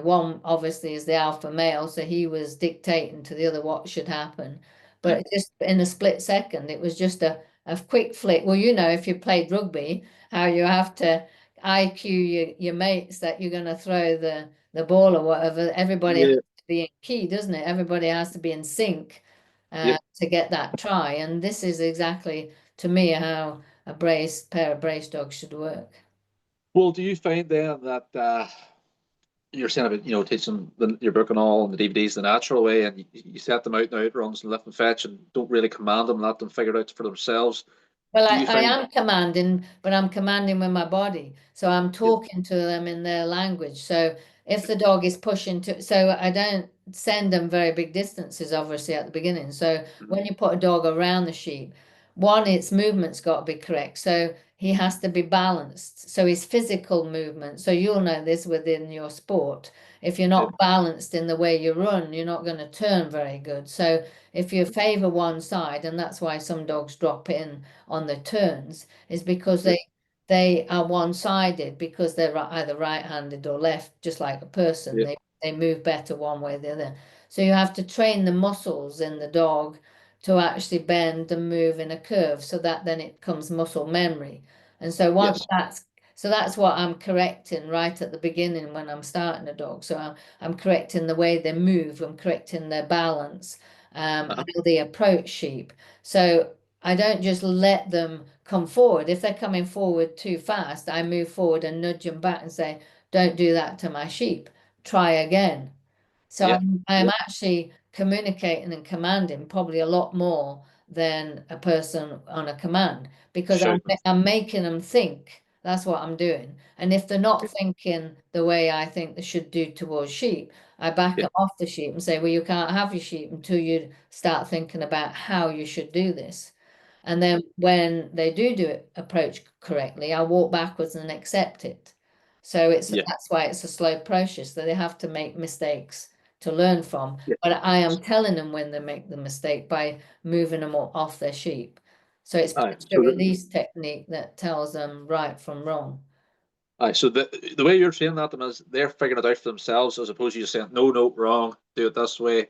one obviously is the alpha male, so he was dictating to the other what should happen. Yeah. But just in a split second, it was just a quick flick. Well, if you played rugby, how you have to IQ your mates that you're going to throw the ball or whatever. Everybody has Yeah. to be in key, doesn't it? Everybody has to be in sync Yeah. to get that try. And this is exactly, to me, how a pair of brace dogs should work. Well, do you find then that you're saying about teaching your book and all and the DVDs the natural way, and you set them out in outruns and lift and fetch, and don't really command them, let them figure it out for themselves? Well, Do I, you I find? am commanding, but I'm commanding with my body. So I'm Yeah. talking to them in their language. So if the dog is pushing so I don't send them very big distances, obviously, at the beginning. So Mhm. when you put a dog around the sheep, one, its movement's got to be correct. So he has to be balanced. So his physical movement, so you'll know this within your sport. If you're Yeah. not balanced in the way you run, you're not going to turn very good. So if you favor one side, and that's why some dogs drop in on the turns, is because Yeah. they are one-sided, because they're either right-handed or left, just like a person. Yeah. They move better one way or the other. So you have to train the muscles in the dog to actually bend and move in a curve, so that then it becomes muscle memory. And so once Yes. that's what I'm correcting right at the beginning when I'm starting a dog. So I'm correcting the way they move, I'm correcting their balance, Uh-huh. how they approach sheep. So I don't just let them come forward. If they're coming forward too fast, I move forward and nudge them back and say, don't do that to my sheep. Try again. So Yeah. I'm Yeah. actually communicating and commanding probably a lot more than a person on a command, because I'm Shouting. I'm making them think. That's what I'm doing. And if they're not Yeah. thinking the way I think they should do towards sheep, I back Yeah. them off the sheep and say, well, you can't have your sheep until you start thinking about how you should do this. And then when they do it approach correctly, I walk backwards and accept it. So Yeah. that's why it's a slow process, that they have to make mistakes to learn from. Yeah. But I am telling them when they make the mistake by moving them off their sheep. So it's Aye. pressure release technique that tells them right from wrong. Aye, so the way you're training at them is they're figuring it out for themselves, as opposed to you just saying, no, no, wrong, do it this way.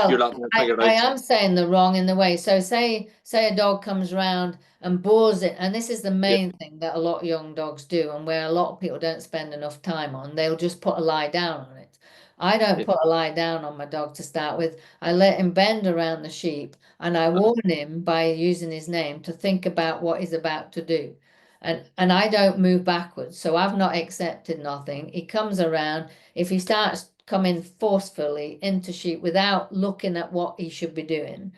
You're Well, letting them I, figure it I out. am saying the wrong in the way. So say a dog comes round and bores it, and this is the Yeah, main thing that a lot of young dogs do, and where a lot of people don't spend enough time on. They'll just put a lie down on it. I don't yeah, put a lie down on my dog to start with. I let him bend around the sheep, and I warn him by using his name to think about what he's about to do. And I don't move backwards. So I've not accepted nothing. He comes around. If he starts coming forcefully into sheep without looking at what he should be doing,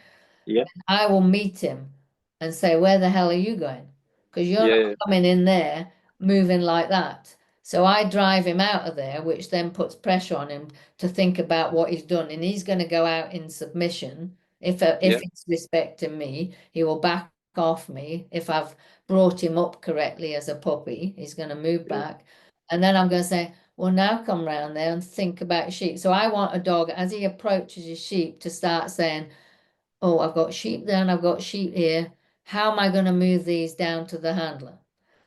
yeah, I will meet him and say, where the hell are you going? Because you're yeah, not yeah, coming in there moving like that. So I drive him out of there, which then puts pressure on him to think about what he's done. And he's going to go out in submission. If yeah, he's respecting me, he will back off me. If I've brought him up correctly as a puppy, he's going to move yeah, back. And then I'm going to say, well, now come round there and think about sheep. So I want a dog, as he approaches his sheep, to start saying, oh, I've got sheep there and I've got sheep here. How am I going to move these down to the handler?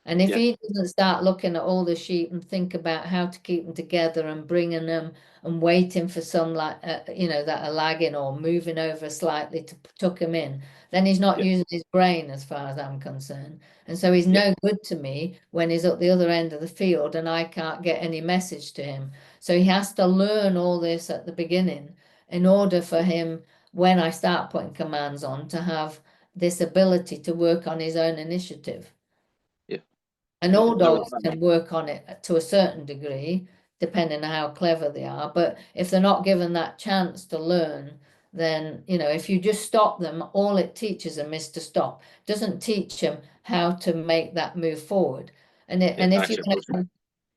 And if yeah, he doesn't start looking at all the sheep and think about how to keep them together and bringing them and waiting for some like that are lagging or moving over slightly to tuck him in, then he's not yeah, using his brain as far as I'm concerned. And so he's yeah, no good to me when he's at the other end of the field and I can't get any message to him. So he has to learn all this at the beginning in order for him, when I start putting commands on, to have this ability to work on his own initiative. yeah, And yeah. all No, dogs can work on it to a certain degree, depending on how clever they are. But if they're not given that chance to learn, then, if you just stop them, all it teaches them is to stop. It doesn't teach them how to make that move forward. And yeah, if actually approach it.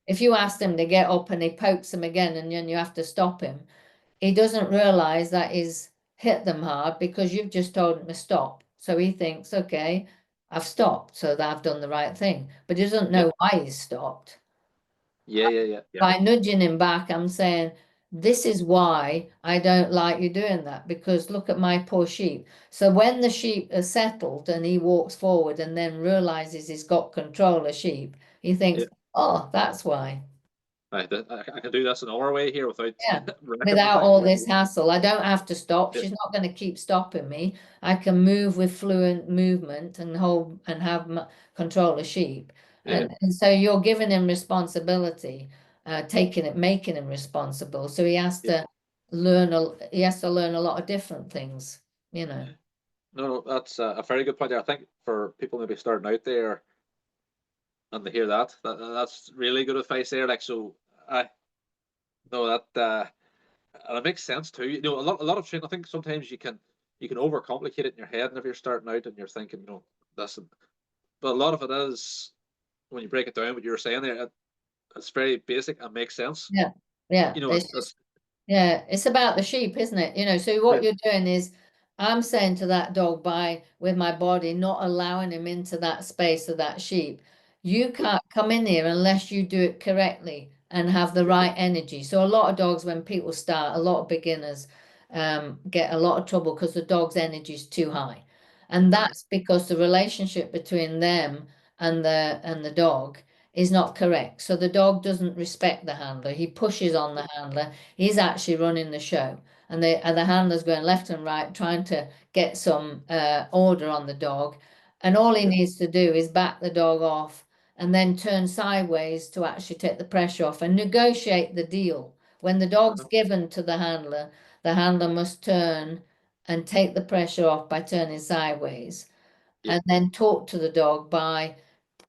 if you ask them to get up and he pokes them again and then you have to stop him, he doesn't realize that he's hit them hard because you've just told him to stop. So he thinks, okay, I've stopped, so that I've done the right thing. But he doesn't Yeah, know why he's stopped. yeah, yeah, yeah, yeah, By nudging him back, I'm saying, this is why I don't like you doing that, because look at my poor sheep. So when the sheep are settled and he walks forward and then realizes he's got control of sheep, he thinks, yeah. oh, that's why. I can do this in our way here without Yeah, wrecking the without thing. all Yeah, this hassle. I don't have to stop. yeah, She's not going to keep stopping me. I can move with fluent movement and hold and have control of sheep. yeah, And so you're giving him responsibility, making him responsible. So he has yeah. to learn a lot of different things. No, no, that's a very good point there. I think for people maybe starting out there and they hear that's really good advice there. Like, so I know that, and it makes sense too. A lot of training. I think sometimes you can overcomplicate it in your head, and if you're starting out and you're thinking, this, but a lot of it is when you break it down. What you were saying there, it's very basic and makes sense. Yeah, yeah. It's Yeah, it's about the sheep, isn't it? So yeah, what you're doing is I'm saying to that dog, by with my body, not allowing him into that space of that sheep. You yeah, can't come in here unless you do it correctly and have the right energy. So a lot of dogs, when people start, a lot of beginners get a lot of trouble because the dog's energy is too high. And uh, that's because the relationship between them and the dog is not correct. So the dog doesn't respect the handler. He pushes on the handler. He's actually running the show, and the handler's going left and right trying to get some order on the dog, and all he yeah, needs to do is back the dog off and then turn sideways to actually take the pressure off and negotiate the deal. When the dog's uh-huh, given to the handler must turn and take the pressure off by turning sideways, yeah, and then talk to the dog by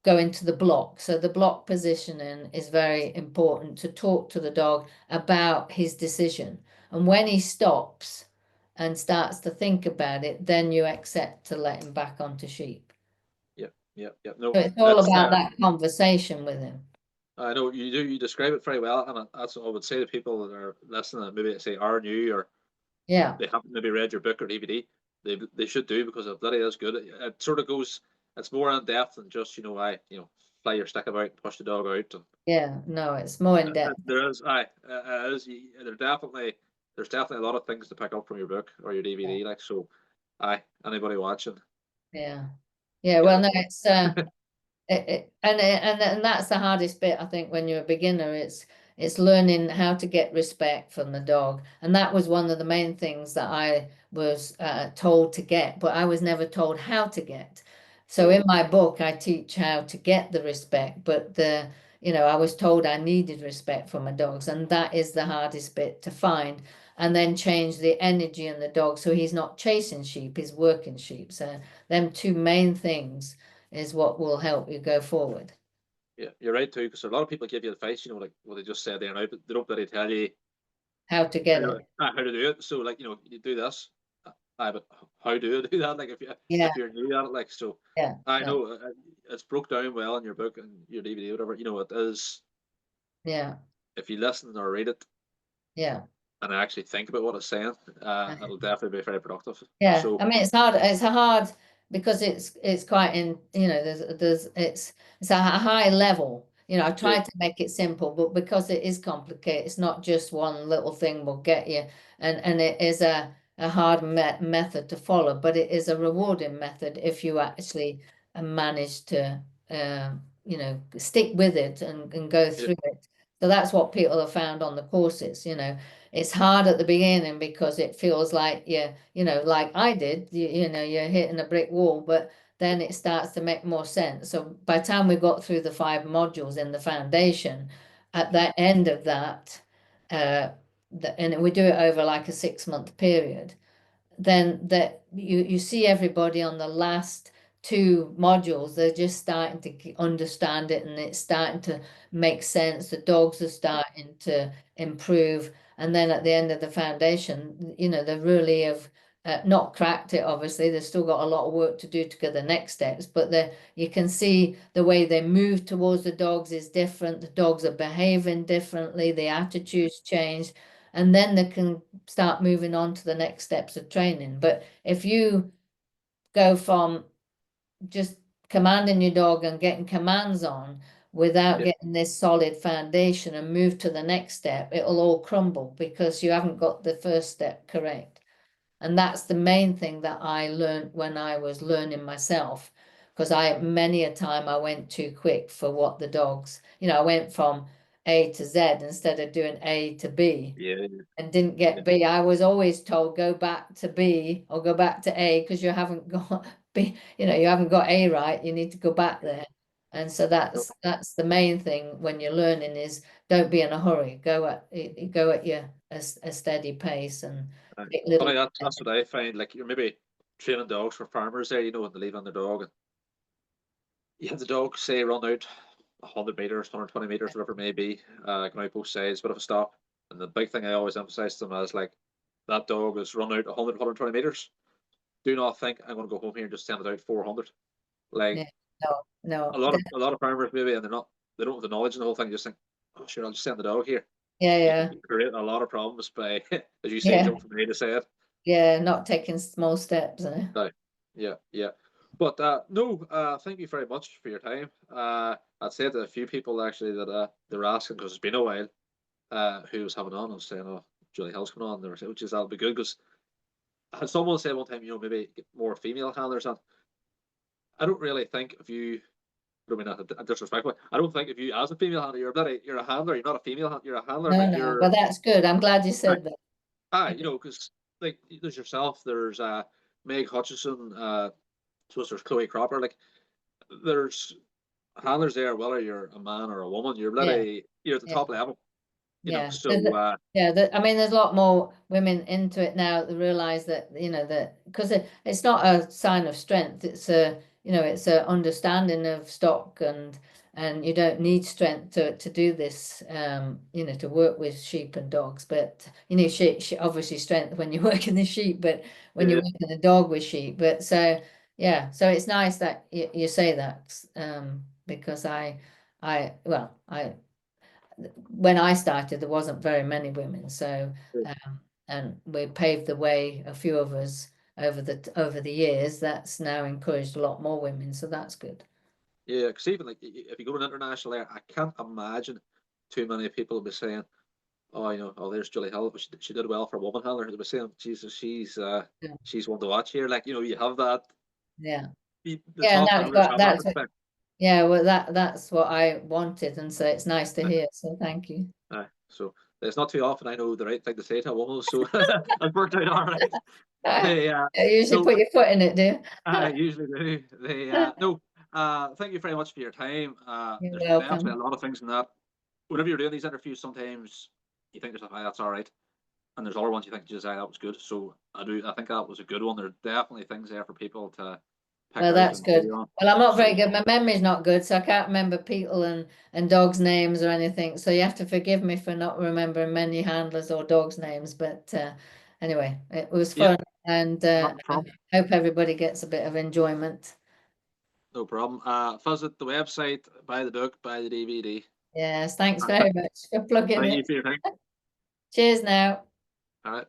go into the block. So the block positioning is very important, to talk to the dog about his decision. And when he stops and starts to think about it, then you accept to let him back onto sheep. yeah, yeah, yeah. So No, it's all that's about that conversation with him. I know you describe it very well, and that's what I would say to people that are listening and maybe say are new or Yeah. they haven't maybe read your book or DVD. They should do, because it bloody is good. It sort of goes. It's more in depth than just fly your stick about and push the dog out. And Yeah. No, it's more in depth. there is there's definitely a lot of things to pick up from your book or your DVD. Like, so, anybody watching, Yeah. Yeah. get Well, it. no, And that's the hardest bit, I think, when you're a beginner. It's learning how to get respect from the dog, and that was one of the main things that I was told to get, but I was never told how to get. So in my book, I teach how to get the respect, but I was told I needed respect from my dogs, and that is the hardest bit to find. And then change the energy in the dog so he's not chasing sheep, he's working sheep. So them two main things is what will help you go forward. Yeah, you're right too, because a lot of people give you advice, like what they just said there now, but they don't really tell you How to get it. how to do it. So like, you do this. But how do you do that? Like Yeah, if you're new at it, like so. yeah, I yeah, know it's broke down well in your book and your DVD, whatever. It is. yeah, If you listen or read it yeah. and actually think about what it's saying, it'll definitely be very productive. Yeah, So I mean it's hard. It's a hard because it's quite in. There's it's a high level. I yeah, try to make it simple, but because it is complicated, it's not just one little thing will get you, and it is a hard method to follow, but it is a rewarding method if you actually manage to stick with it and go yeah, through it. So that's what people have found on the courses. It's hard at the beginning because it feels like like I did, you're hitting a brick wall, but then it starts to make more sense. So by the time we got through the 5 modules in the foundation, at the end of that, uh, and we do it over like a 6-month period, then that you see everybody on the last 2 modules, they're just starting to understand it and it's starting to make sense. The dogs are starting to improve. And then at the end of the foundation, they really have not cracked it, obviously. They've still got a lot of work to do to get the next steps, but you can see the way they move towards the dogs is different. The dogs are behaving differently, the attitudes change, and then they can start moving on to the next steps of training. But if you go from just commanding your dog and getting commands on without yeah, getting this solid foundation and move to the next step, it'll all crumble because you haven't got the first step correct. And that's the main thing that I learned when I was learning myself, because many a time I went too quick for what the dogs, I went from A to Z instead of doing A to B yeah, and didn't yeah. get B. I was always told go back to B or go back to A because you haven't got B, you haven't got A right. You need to go back there. And so No, that's the main thing when you're learning is don't be in a hurry. Go at your a steady pace and take funny, little. that's what I find. Like you're maybe training dogs for farmers there, when they leave on their dog, and you have the dog say run out 100 meters, 120 meters, whatever it may be, going out both sides, bit of a stop. And the big thing I always emphasize to them is like that dog has run out 100, 120 meters. Do not think I'm going to go home here and just send it out 400. Yeah, Like no, a no. lot of a lot of farmers maybe, and they don't have the knowledge and the whole thing. Just think, oh sure, I'll just send the dog here. Yeah, You can yeah, create a lot of problems by, as you say, yeah, jump from A to Z. yeah. Not taking small steps. Right. Yeah, yeah. But no, thank you very much for your time. I'd said to a few people actually that they were asking because it's been a while. Who was having on? I was saying, "Oh, Julie Hill's coming on." They were saying, "Which is that'll be good," because I had someone say one time, maybe get more female handlers. And I don't really think if you, I don't mean that disrespectful. I don't think if you, as a female handler, you're a handler. You're not a female handler. You're a handler. No, Like no. But that's good. I'm glad you aye, said that. because like there's yourself. There's Meg Hutchison. Suppose there's Chloe Cropper. Like there's handlers there, whether you're a man or a woman, Yeah, you're at the yeah. top level. Yeah, So I mean, there's a lot more women into it now that realize that, that because it's not a sign of strength. It's a understanding of stock and you don't need strength to do this, to work with sheep and dogs. But, obviously strength when you're working the sheep, but when you're yeah, working the dog with sheep. But yeah, so it's nice that you say that, because well, when I started, there wasn't very many women. So, and we paved the way, a few of us over the years. That's now encouraged a lot more women. So that's good. yeah. Because even like if you go to an international air, I can't imagine too many people will be saying, "Oh, oh, there's Julie Hill, but she did well for a woman handler." They were saying, "Jesus, Yeah, she's one to watch here." Like you have that. yeah, The yeah. And top handlers have that respect. Yeah, well, that's what I wanted, and so it's nice to hear. So thank you. So it's not too often I know the right thing to say to a woman, so I've worked out all right. They, You usually no, put your foot in it, do you? I usually do. They, no, thank you very much for your time. You're There's definitely a welcome. lot of things in that. Whenever you're doing these interviews, sometimes you think to yourself, that's all right. And there's other ones you think, just that was good. So I think that was a good one. There are definitely things there for people to pick Well, out that's and carry good. on. Well, I'm not So very good. My memory's not good, so I can't remember people and dogs' names or anything. So you have to forgive me for not remembering many handlers or dogs' names. But anyway, it was yeah, fun, and not a I problem. hope everybody gets a bit of enjoyment. No problem. Visit the website, buy the book, buy the DVD. Yes, thanks very much for plugging Thank it. you for your time. Cheers now. All right.